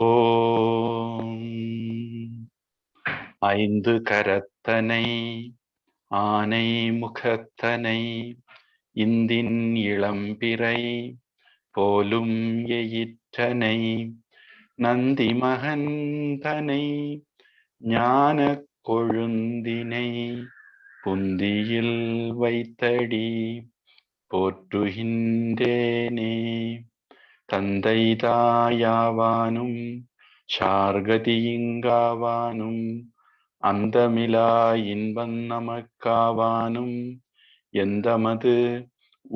ஓம் ஐந்து கரத்தனை ஆனை முகத்தனை இந்தின் இளம்பிறை போலும் எயிற்றனை நந்தி மகந்தனை ஞான கொழுந்தினை புந்தியில் வைத்தடி போற்றுகின்றேனே. தந்தை தாயாவானும் சார்கதியிங்காவானும் அந்தமிலா இன்பம் நமக்காவானும் எந்தமது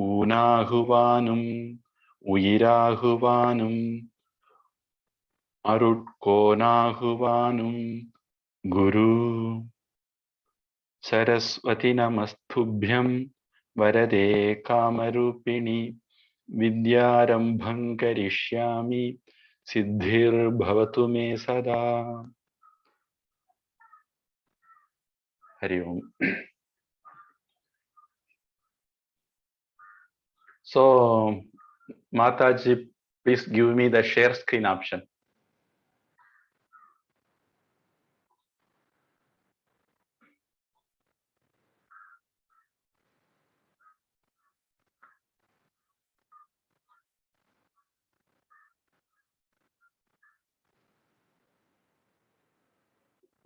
ஊனாகுவானும் உயிராகுவானும் அருட்கோனாகுவானும் குரு. சரஸ்வதி நமஸ்துभ्यं வரதே காமரூபிணி வித்யாரம்பம் கரிஷ்யாமி சித்திர்பவது மே சதா. ஹரி ஓம். So, Mataji, please give me the share screen option.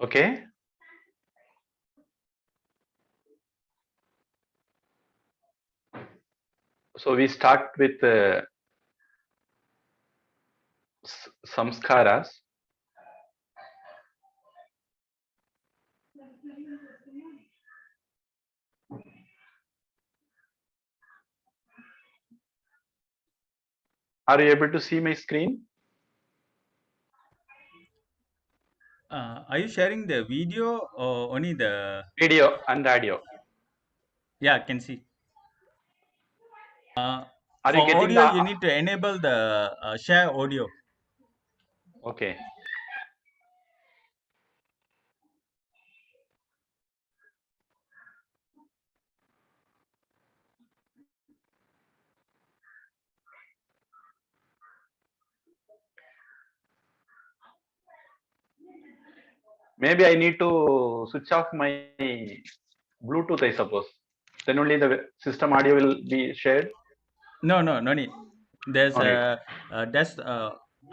Okay. So we start with samskaras. Are you able to see my screen? Are you sharing the video or only the Video and audio. Yeah, I can see. Are For you getting audio, the... you need to enable the share audio. Okay. Maybe I need to switch off my Bluetooth, I suppose. Then only the system audio will be shared. No need. There's No need. that's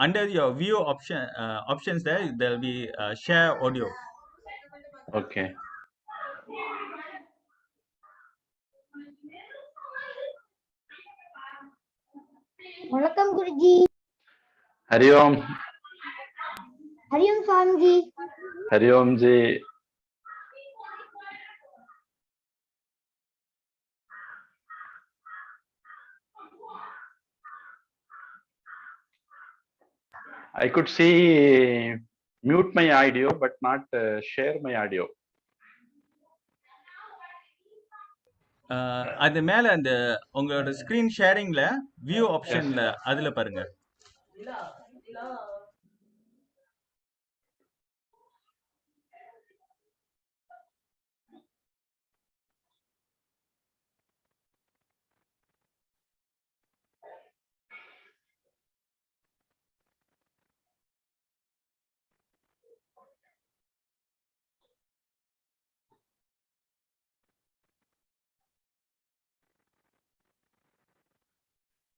under your view options there'll be share audio. Okay. வணக்கம் Guruji. Hari Om. Hari Om Swamiji. Hari Om ji. I could see mute my audio but not share my audio. அது மேல அந்த உங்களோட screen ஷேரிங்ல view ஆப்ஷன்ல அதுல பாருங்க.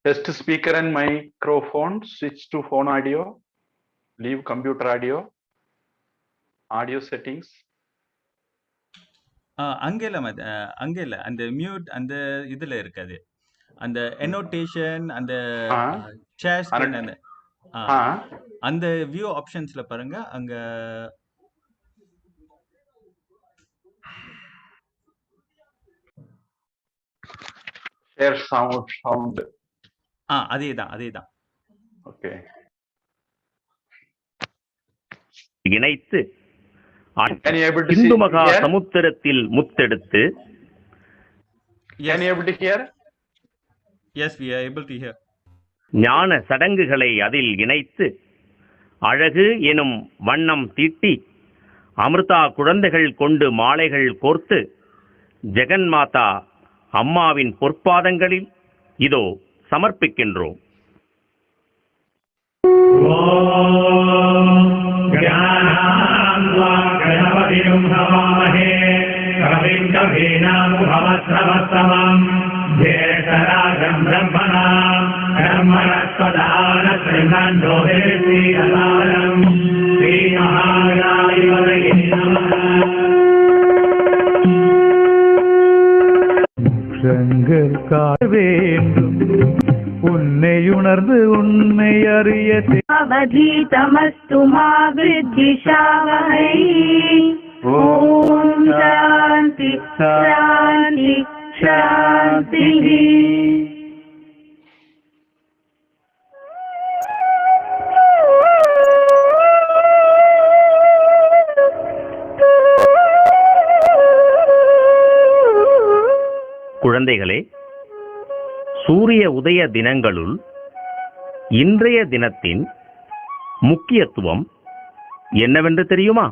Test speaker and microphone, switch to phone audio, leave computer audio, audio settings. அங்க இல்ல அந்த மியூட் அந்த இதுல இருக்காது. அந்த annotation அந்த share screen அந்த வியூ ஆப்ஷன்ஸ்ல பாருங்க. அங்க share sound. அதேதான். Okay. இணைத்து இந்து மகா சமுத்திரத்தில் முத்தெடுத்து. Can you able to hear? Yes, we are able to hear. ஞான சடங்குகளை அதில் இணைத்து அழகு எனும் வண்ணம் தீட்டி அமிர்தா குழந்தைகள் கொண்டு மாலைகள் கோர்த்து ஜெகன்மாதா அம்மாவின் பொற்பாதங்களில் இதோ சமர்ப்பிக்கின்றோம். வேண்டும் உன்னை உணர்ந்து உன்னை அறிய அவதீதமஸ்து மா வித்விஷாவஹை. ஓம் சாந்தி சாந்தி சாந்தி. குழந்தைகளே, சூரிய உதய தினங்களுள் இன்றைய தினத்தின் முக்கியத்துவம் என்னவென்று தெரியுமா?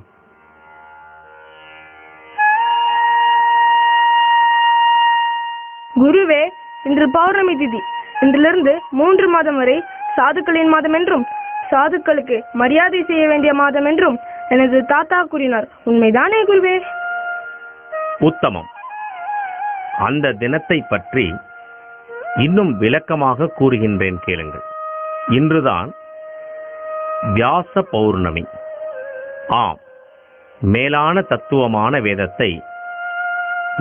குருவே, இன்று பௌர்ணமி திதி. இன்றிலிருந்து 3 மாதம் வரை சாதுக்களின் மாதம் என்றும் சாதுக்களுக்கு மரியாதை செய்ய வேண்டிய மாதம் என்றும் எனது தாத்தா கூறினார். உண்மைதானே குருவே? உத்தமம். அந்த தினத்தை பற்றி இன்னும் விளக்கமாக கூறுகின்றேன், கேளுங்கள். இன்றுதான் வியாச பௌர்ணமி. ஆம், மேலான தத்துவமான வேதத்தை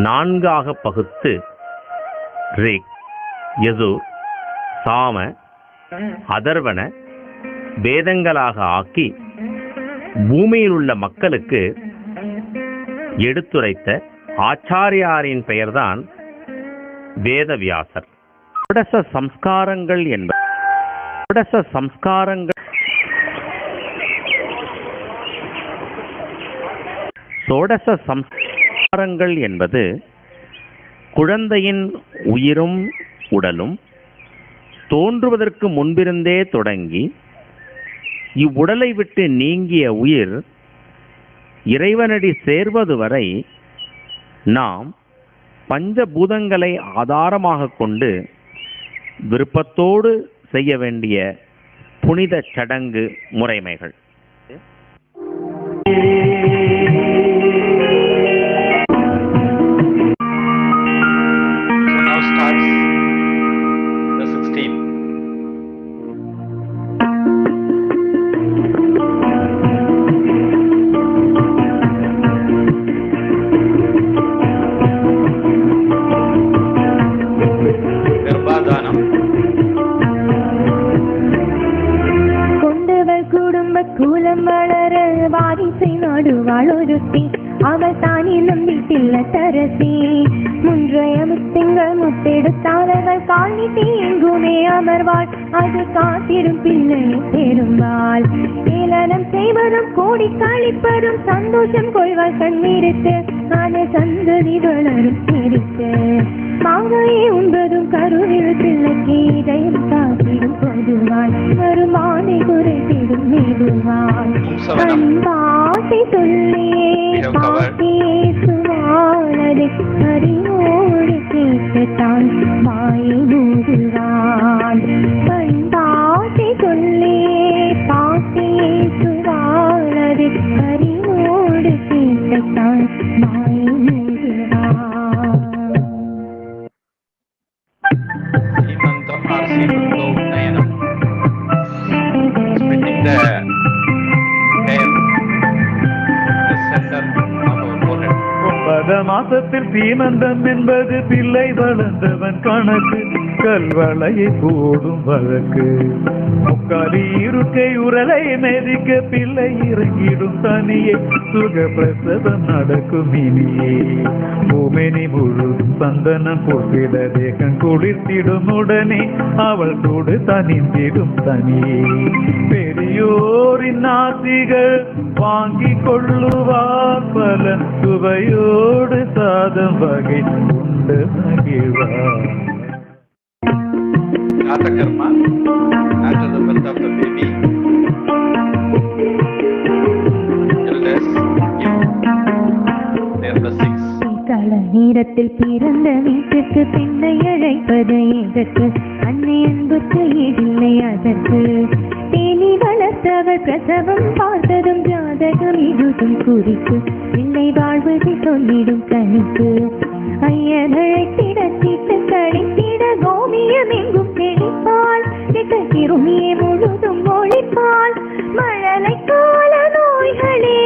4ஆக பகுத்து ரிக், யஜுர், சாம, அதர்வண வேதங்களாக ஆக்கி பூமியில் உள்ள மக்களுக்கு எடுத்துரைத்த ஆச்சாரியாரின் பெயர்தான் வேதவியாசர். ஷோடச சம்ஸ்காரங்கள் என்பது குழந்தையின் உயிரும் உடலும் தோன்றுவதற்கு முன்பிருந்தே தொடங்கி இவ்வுடலை விட்டு நீங்கிய உயிர் இறைவனடி சேர்வது வரை நாம் பஞ்சபூதங்களை ஆதாரமாக கொண்டு விருப்பத்தோடு செய்ய வேண்டிய புனித சடங்கு முறைமைகள். கூலம் வளர வாரிசை நாடுவாள் ஒருத்தி, அவள் தானே நம்பிட்டில்ல தரசி. முன்றையமுத்திங்கள் முத்தெடுத்தால் அவள் காணிட்டி எங்குமே அமர்வாள், அது காத்திடும் பிள்ளை பெரும்பாள். ஏளனம் செய்வதும் கோடி கழிப்பதும் சந்தோஷம் கொள்வாள் கண்ணீருக்கு, அது சந்ததி வளரும் இருக்கு. மாங்காயை உண்பதும் கருவில் பிள்ளைக்கு இதயம் காத்திடும் பொதுவாள், வருமானை குறைத்திடும் மெதுவாள். அன்பாசை சொல்லியே பாசேசுவாளது அறிவோடு கேட்டுத்தான் வாயை மூடுவாள். அன்பாசை சொல்லியே பாசேசுவாளது அறிவோடு கேட்டுத்தான் வாயை மூடுவாள். மாசத்தில் சீமந்தம் என்பது பிள்ளை வளர்ந்தவன் கணக்கு, கல்வளையை போடும் வழக்கு. முக்காலி இருக்கை உரலை மெதிக்க பிள்ளை இறங்கிடும் தனியே, சுக பிரசவம் நடக்கும் இனியே. பூமினி முழுதும் சந்தனம் போட்டிட தேகம் குளிர்த்திடும் உடனே அவள் கூடு தனிந்திடும் தனியே. பெரியோரின் ஆசிகள் வாங்கி கொள்ளுவார், பல சுவையோடு சாதம் வகை உண்டு மகிழ்வார். Karma after the birth of the baby, elders give their blessings. நேரத்தில் பிறந்த வீட்டுக்கு பெண்ணை அழைப்பது எதற்கு? அன்னை அன்புக்கு இல்லை அதற்கு. தேனி வளர்த்தவர் பிரசவம் பார்த்ததும் ஜாதகம் இதுதும் குறிப்பு, பிள்ளை வாழ்வதை சொல்லிடும் கணிப்பு. ஐயனழைத்திட சீட்டு கழித்திட கோமியம் எங்கும் தெளிப்பாள், திக்க கிருமியை முழுதும் ஒழிப்பால் மழலை கால நோய்களே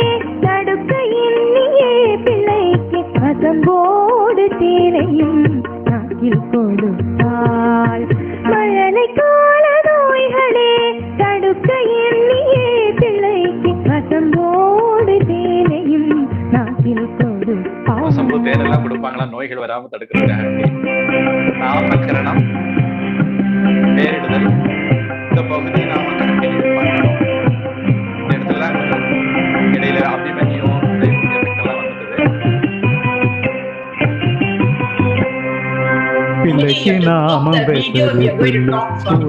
தடுக்க எண்ணியே பிள்ளைக்கு அசம்போடு தேரையும் நாக்கில் கொடுத்தாள். மழலை கால நோய்களே தடுக்க எண்ணியே பிள்ளைக்கு அசம்போடு தேரையும் நாக்கில் கொடுத்தாள். சம்பு தேரெல்லாம் கொடுப்பாங்களா நோய்கள் வராம தடுக்கிறதுக்காக. நாமகரணம் பேரிடுதல் இந்த பகுதியை நாம கண்டினியூ பண்ணணும். இந்த இடத்துல இடையில அபிமன்யும் எல்லாம் வந்தது. பிள்ளைக்கு நாமம் வைத்தது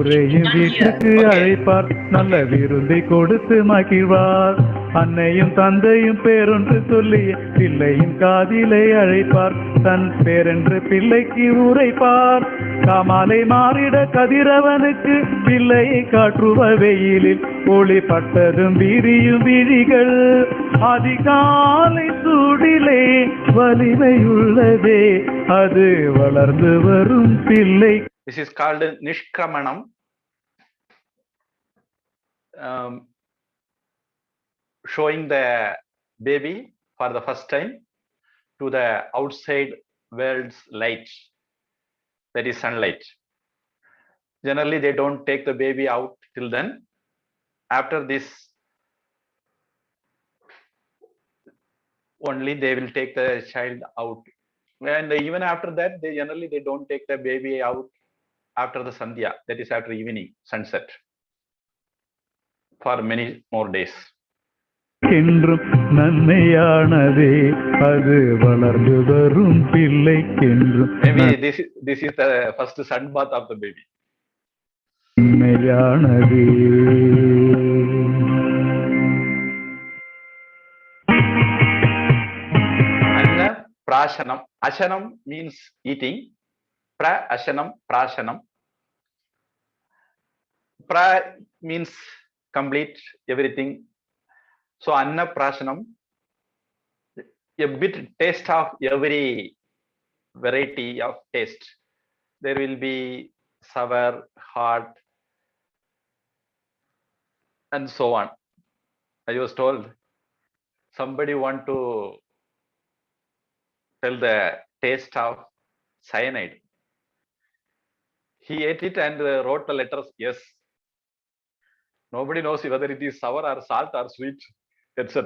ஊரையும் வீட்டுக்கு அழைப்பார், நல்ல விருந்தை கொடுத்து மகிழ்வார். அன்னையும் தந்தையும் பேரொன்று சொல்லி பிள்ளையும் காதிலை அழைப்பார், தன் பேரென்று பிள்ளைக்கு உரைப்பார். காமாலை மாறிட கதிரவனுக்கு பிள்ளையை காற்றுவ வெயிலில் ஒளிப்பட்டதும் விரியும் விழிகள். அதிகாலை சூடிலே வலிமையுள்ளதே அது வளர்ந்து வரும் பிள்ளை. This is called Nishkramanam. Showing the baby for the first time to the outside world's light, that is sunlight. Generally they don't take the baby out till then. After this only they will take the child out, and even after that they generally don't take the baby out after the sandhya, that is after evening sunset, for many more days. என்றும் நன்மையானதே அது வளர்ந்து வரும் பிள்ளைக்கென்றும். Maybe this is the first sun bath of the baby. நன்மையானதே. Anna prashanam. Ashanam means eating. Pra ashanam prashanam. Pra means complete everything. So anna prashanam, a bit taste of every variety of taste. There will be sour, hot, and so on. I was told somebody want to tell the taste of cyanide. He ate it and wrote the letters yes. Nobody knows whether it is sour or salt or sweet, etc.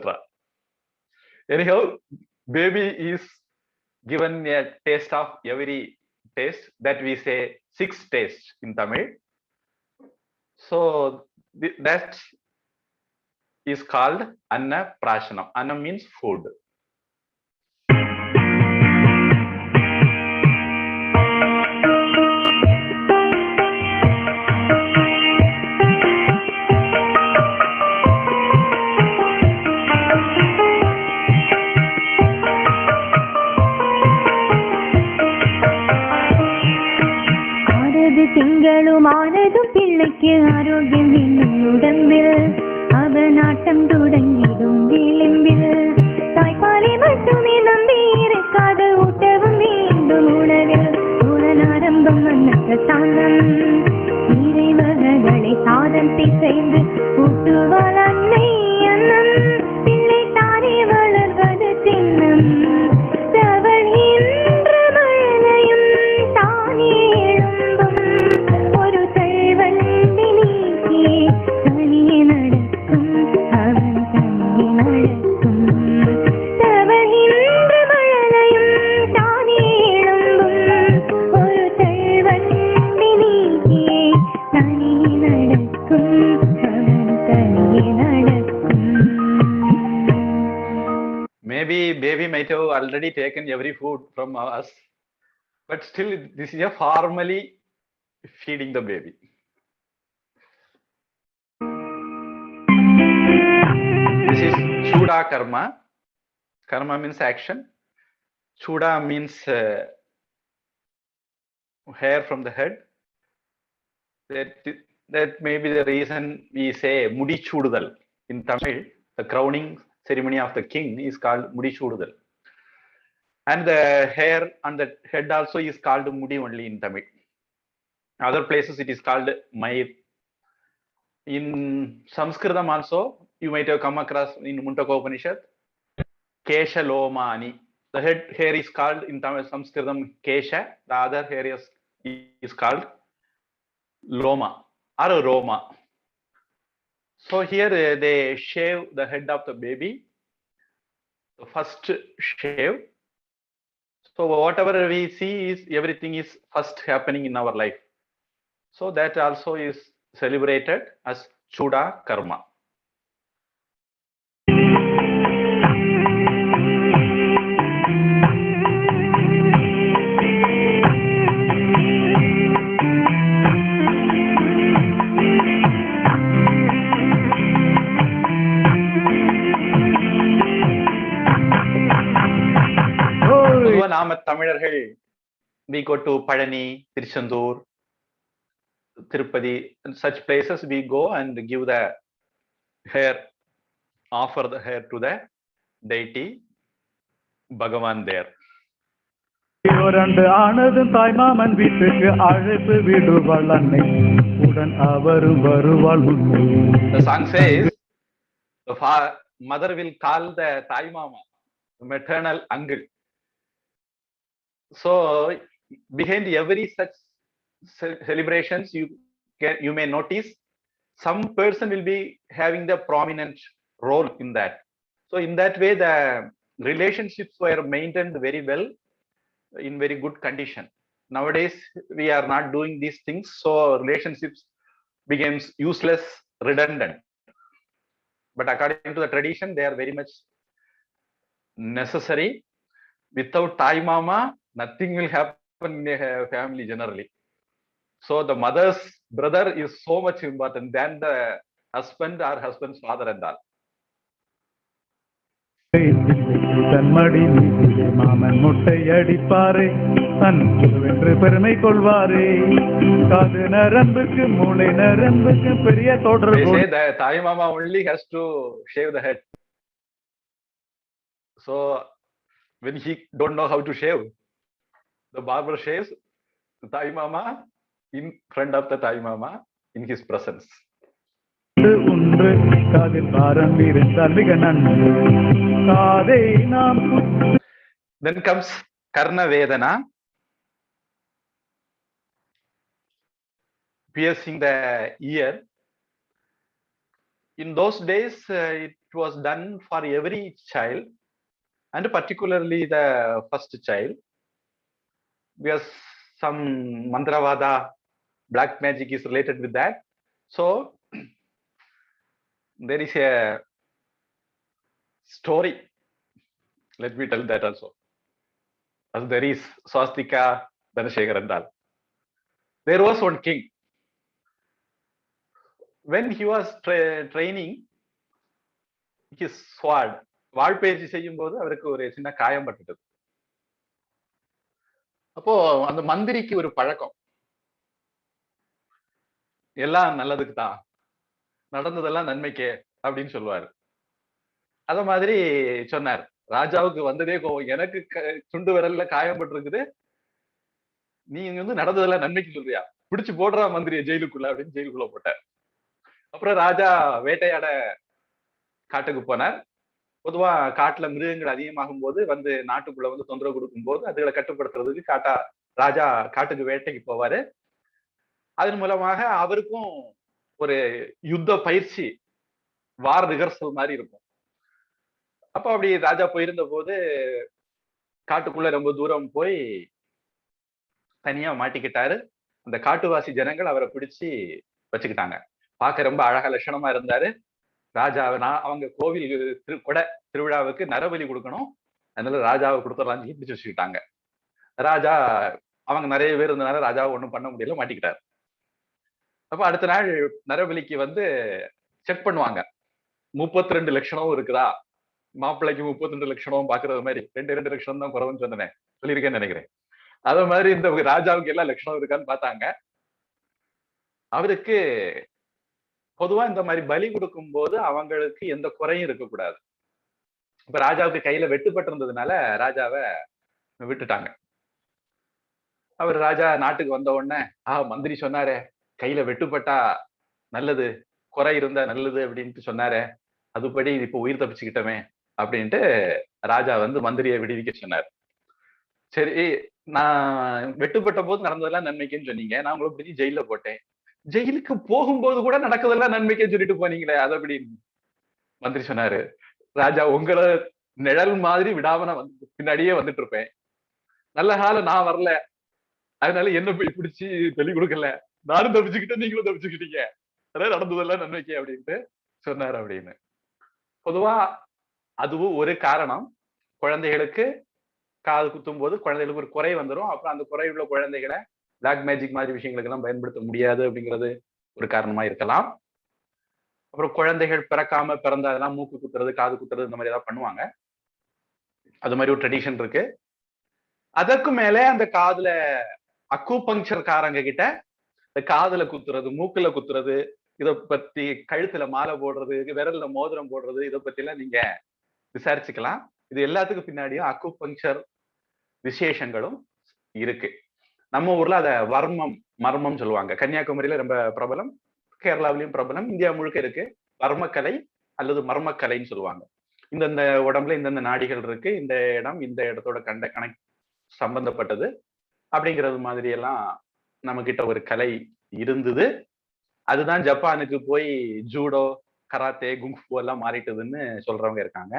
Anyhow, baby is given a taste of every taste, that we say 6 tastes in Tamil. So that is called Anna Prashanam. Anna means food. திங்களுமானதும் பிள்ளைக்கு ஆரோக்கியம் என்னும் உடம்பில் அவ நாட்டம் தொடங்கிடும் விளிம்பில். தாய்ப்பாலை மட்டுமே நம்பி இருக்காத ஊட்டவும் வேண்டும் உணவில். உடனாரம்பம் மன்னற்ற சாதம் இறைவகைகளை சாதம் செய்து ஊட்டுவாள் அன்னை அன்னம். பிள்ளை தானே வளர்வது சின்னம். தவழ்கின்ற மழையும் தானே எழும்பும். ஒரு தழுவண்டி நீக்கி தனியே நடக்கும் அவன் தனியே நடக்கும். தவழ்கின்ற மழையும் தானே எழும்பும். ஒரு தழுவண்டி நீக்கி தனியே நடக்கும் அவன் தனியே நடக்கும். Maybe baby might have already taken every food from us, but still this is a formally feeding the baby. This is Chuda karma. Karma means action. Chuda means hair from the head. That may be the reason we say Mudi Chududal. In Tamil, the crowning ceremony of the king is called Mudi Chududal. And the hair on the head also is called Mudi only in Tamil. Other places it is called Mayir. In Sanskritam also, you might have come across in Mundaka Upanishad, Kesha Lomani. The head hair is called in Tamil Sanskritam Kesha, the other hair is called Loma or Roma. So here they shave the head of the baby, the first shave. So whatever we see is everything is first happening in our life. So that also is celebrated as Chuda Karma. பொதுவா நாம தமிழர்கள் we go to Palani, Tiruchendur, Tirupati, and such places we go and give the hair, offer the hair to the deity Bhagavan there. ஆனதும் தாய்மாமன் வீட்டுக்கு அழைப்பு விடுவாள் அன்னை உடன் அவரும் வருவாள் உன்னை. The song says the mother will call the Thai Mama, the maternal uncle. So behind every such celebrations, you may notice some person will be having the prominent role in that. So in that way, the relationships were maintained very well, in very good condition. Nowadays, we are not doing these things, so relationships becomes useless, redundant. But according to the tradition, they are very much necessary. Without Thai Mama, nothing will happen in a family generally. So the mother's brother is so much important than the husband or husband's father and all. தன்மடி மீதிலே மாமன் முட்டை அடிப்பாரே தன்று பெருமை கொள்வாரே காது நரம்புக்கு மூளை நரம்புக்கு பெரிய தொடர்பு. They say that Thai Mama only has to shave the head. So when he don't know how to shave, the barber shaves the Thai Mama in front of the Thai Mama in his presence. ஒன்று காதில் பாரம் இருந்தால் மிக நன்று காதை நாம். Then comes Karna Vedana, piercing the ear. In those days, it was done for every child, and particularly the first child, because some Mantravada, black magic is related with that. So there is a story. Let me tell that also. As there is Swastika Dhanashekhar and all. There was one king. When he was training his sword, வாள் பயிற்சி செய்யும் போது அவருக்கு ஒரு சின்ன காயம் பட்டுட்டது. அப்போ அந்த மந்திரிக்கு ஒரு பழக்கம், எல்லாம் நல்லதுக்கு தான், நடந்ததெல்லாம் நன்மைக்கே அப்படின்னு சொல்லுவாரு. அத மாதிரி சொன்னார். ராஜாவுக்கு வந்ததே கோவம், எனக்கு சுண்டு விரல்ல காயம் பட்டிருக்குது, நீ வந்து நடந்ததெல்லாம் நன்மைக்கு சொல்றியா, பிடிச்சு போடுறா மந்திரிய ஜெயிலுக்குள்ள அப்படின்னு ஜெயிலுக்குள்ள போட்டார். அப்புறம் ராஜா வேட்டையாட காட்டுக்கு போனார். பொதுவா காட்டுல மிருகங்கள் அதிகமாகும் போது வந்து நாட்டுக்குள்ள வந்து தொந்தரவு கொடுக்கும் போது அதுகளை கட்டுப்படுத்துறதுக்கு ராஜா காட்டுக்கு வேட்டைக்கு போவாரு. அதன் மூலமாக அவருக்கும் ஒரு யுத்த பயிற்சி, வார் ரிஹர்சல் மாதிரி இருக்கும். அப்ப அப்படி ராஜா போயிருந்த போது காட்டுக்குள்ள ரொம்ப தூரம் போய் தனியா மாட்டிக்கிட்டாரு. அந்த காட்டுவாசி ஜனங்கள் அவரை பிடிச்சு வச்சுக்கிட்டாங்க. பார்க்க ரொம்ப அழகா லட்சணமா இருந்தாரு. ராஜாவை அவங்க கோவில் கொடை திருவிழாவுக்கு நரபலி கொடுக்கணும், அதனால ராஜாவை கொடுத்துடலான்னு பிடிச்சு வச்சுக்கிட்டாங்க. ராஜா அவங்க நிறைய பேர் இருந்தனால ராஜாவை ஒண்ணும் பண்ண முடியல, மாட்டிக்கிட்டாரு. அப்ப அடுத்த நாள் நரபலிக்கு வந்து செக் பண்ணுவாங்க, 32 லட்சணமும் இருக்குதா, மாப்பிள்ளைக்கு 32 லட்சணமும் பாக்குறது மாதிரி 2 லட்சணம் தான் குறவுன்னு சொன்னேன், சொல்லியிருக்கேன்னு நினைக்கிறேன். அது மாதிரி இந்த ராஜாவுக்கு எல்லா லட்சணம் இருக்கான்னு பார்த்தாங்க. அவருக்கு பொதுவா இந்த மாதிரி பலி கொடுக்கும் போது அவங்களுக்கு எந்த குறையும் இருக்கக்கூடாது. இப்ப ராஜாவுக்கு கையில வெட்டுப்பட்டு இருந்ததுனால ராஜாவை விட்டுட்டாங்க. ராஜா நாட்டுக்கு வந்த உடனே மந்திரி சொன்னாரே கையில வெட்டுப்பட்டா நல்லது, குறை இருந்தா நல்லது அப்படின்ட்டு சொன்னாரே, அதுபடி இப்போ உயிர் தப்பிச்சுக்கிட்டோமே அப்படின்ட்டு ராஜா வந்து மந்திரியை விடுவிக்க சொன்னார். சரி, நான் வெட்டுப்பட்ட போது நடந்ததெல்லாம் நன்மைக்குன்னு சொன்னீங்க, நான் உங்களை பிடிச்சி ஜெயில போட்டேன், ஜெயிலுக்கு போகும்போது கூட நடக்கிறதெல்லாம் நன்மைக்குன்னு சொல்லிட்டு போனீங்களே, அது அப்படின்னு மந்திரி சொன்னாரு. ராஜா, உங்களை நிழல் மாதிரி விடாம நான் பின்னாடியே வந்துட்டு இருப்பேன், நல்ல காலம் நான் வரல, அதனால என்ன போய் பிடிச்சி சொல்லி கொடுக்கல, நானும் தப்பிச்சுக்கிட்டேன் நீங்களும் தப்பிச்சுக்கிட்டீங்க, அதாவது நடந்ததெல்லாம் நன்மைக்கு அப்படின்ட்டு சொன்னார் அப்படின்னு. பொதுவா அதுவும் ஒரு காரணம். குழந்தைகளுக்கு காது குத்தும் போது குழந்தைகளுக்கு ஒரு குறை வந்துடும். அப்புறம் அந்த குறை உள்ள குழந்தைகளை பிளாக் மேஜிக் மாதிரி விஷயங்களுக்கு எல்லாம் பயன்படுத்த முடியாது அப்படிங்கிறது ஒரு காரணமா இருக்கலாம். அப்புறம் குழந்தைகள் பிறக்காம பிறந்தாதான் மூக்கு குத்துறது, காது குத்துறது, இந்த மாதிரி ஏதாவது பண்ணுவாங்க. அது மாதிரி ஒரு ட்ரெடிஷன் இருக்கு. அதற்கு மேல அந்த காதுல அக்குபங்க்சர் காரங்க கிட்ட இந்த காதுல குத்துறது, மூக்குல குத்துறது, இதை பத்தி கழுத்துல மாலை போடுறது, விரல்ல மோதிரம் போடுறது, இதை பத்தி எல்லாம் நீங்க விசாரிச்சுக்கலாம். இது எல்லாத்துக்கும் பின்னாடியும் அக்குபங்க்சர் விசேஷங்களும் இருக்கு. நம்ம ஊர்ல அத மர்மம் சொல்லுவாங்க. கன்னியாகுமரியில ரொம்ப பிரபலம், கேரளாவிலையும் பிரபலம், இந்தியா முழுக்க இருக்கு. வர்மக்கலை அல்லது மர்மக்கலைன்னு சொல்லுவாங்க. இந்தந்த உடம்புல இந்தந்த நாடிகள் இருக்கு, இந்த இடம் இந்த இடத்தோட கணக்கு சம்பந்தப்பட்டது அப்படிங்கிறது மாதிரி எல்லாம் நம்ம கிட்ட ஒரு கலை இருந்தது. அதுதான் ஜப்பானுக்கு போய் ஜூடோ, கராத்தே, குங்ஃபு எல்லாம் மாறிட்டதுன்னு சொல்றவங்க இருக்காங்க.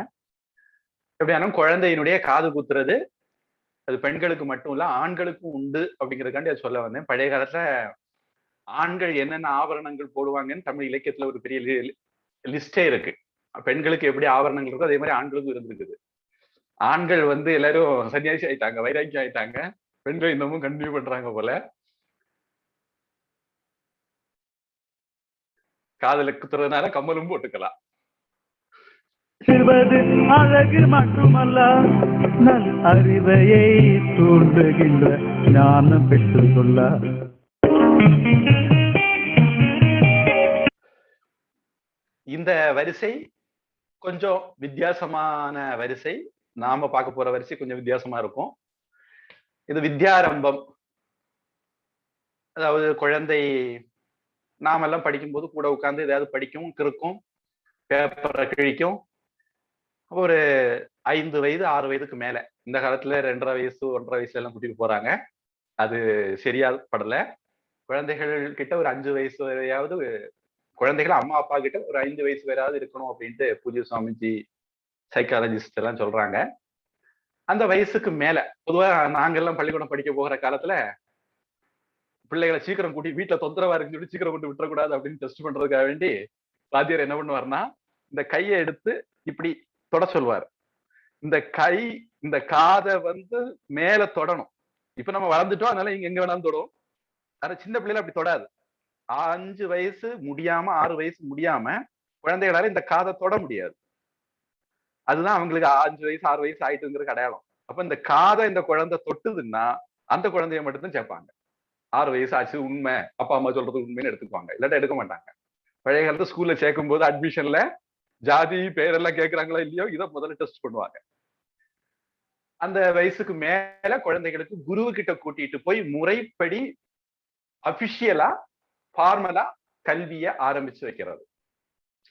எப்படியாலும் குழந்தையினுடைய காது குத்துறது அது பெண்களுக்கு மட்டும் இல்ல ஆண்களுக்கும் உண்டு அப்படிங்கிறதுக்காண்டி அதை சொல்ல வந்தேன். பழைய காலத்துல ஆண்கள் என்னென்ன ஆபரணங்கள் போடுவாங்கன்னு தமிழ் இலக்கியத்துல ஒரு பெரிய லிஸ்டே இருக்கு. பெண்களுக்கு எப்படி ஆபரணங்கள் இருக்கோ அதே மாதிரி ஆண்களுக்கும் இருந்திருக்குது. ஆண்கள் வந்து எல்லாரும் சன்னியாசி ஆயிட்டாங்க, வைராக்கியம் ஆயிட்டாங்க, பெண்கள் இன்னமும் கண்டினியூ பண்றாங்க போல. காதல குத்துறதுனால கம்மலும் போட்டுக்கலாம். அழகு மட்டுமல்ல, நல் அறிவையை தூண்டுகின்ற ஞானம் பெற்று சொல்ல. இந்த வரிசை கொஞ்சம் வித்தியாசமான வரிசை. நாம பார்க்க போற வரிசை கொஞ்சம் வித்தியாசமா இருக்கும். இது வித்யாரம்பம். அதாவது குழந்தை நாமெல்லாம் படிக்கும்போது கூட உட்கார்ந்து ஏதாவது படிக்கும், கிறுக்கும், பேப்பரை கிழிக்கும். ஒரு 5 வயது 6 வயதுக்கு மேல, இந்த காலத்துல 2.5 வயசு 1.5 வயசுல எல்லாம் கூட்டிட்டு போறாங்க, அது சரியா படல. குழந்தைகள் கிட்ட ஒரு 5 வயசு வரையாவது, குழந்தைகள் அம்மா அப்பா கிட்ட ஒரு 5 வயசு வரையாவது இருக்கணும் அப்படின்ட்டு பூஜ்ய சுவாமிஜி, சைக்காலஜிஸ்ட் எல்லாம் சொல்றாங்க. அந்த வயசுக்கு மேல பொதுவா நாங்கெல்லாம் பள்ளிக்கூடம் படிக்க போகிற காலத்துல பிள்ளைகளை சீக்கிரம் கூட்டி வீட்டுல தொந்தரவா இருக்குன்னு சொல்லி சீக்கிரம் கொண்டு விட்டுறக்கூடாது அப்படின்னு டெஸ்ட் பண்றதுக்காக வேண்டி வாத்தியார் என்ன பண்ணுவார்னா, இந்த கையை எடுத்து இப்படி தொட சொல்வார். இந்த கை இந்த காதை வந்து மேல தொடணும். இப்ப நம்ம வளர்ந்துட்டோம், அதனால இங்க எங்க வேணாலும் தொடும். ஆனா சின்ன பிள்ளைல அப்படி தொடாது. 5 வயசு முடியாம 6 வயசு முடியாம குழந்தைகளால இந்த காதை தொட முடியாது. அதுதான் அவங்களுக்கு 5 வயசு 6 வயசு ஆயிட்டுங்கிறது அடையாளம். அப்ப இந்த காதை இந்த குழந்தை தொட்டுதுன்னா அந்த குழந்தைய மட்டும்தான் சேர்ப்பாங்க. 6 வயசு ஆச்சு, உண்மை, அப்பா அம்மா சொல்றது உண்மைன்னு எடுத்துக்குவாங்க, இல்லாட்டா எடுக்க மாட்டாங்க. பழைய காலத்துல ஸ்கூல்ல சேர்க்கும் போது அட்மிஷன்ல ஜாதி பேரெல்லாம் கேட்கறாங்களா இல்லையோ இதை முதல்ல டெஸ்ட் பண்ணுவாங்க. அந்த வயசுக்கு மேல குழந்தைகளுக்கு குரு கிட்ட கூட்டிட்டு போய் முறைப்படி அபிஷியலா ஃபார்மலா கல்வியை ஆரம்பிச்சு வைக்கிறது.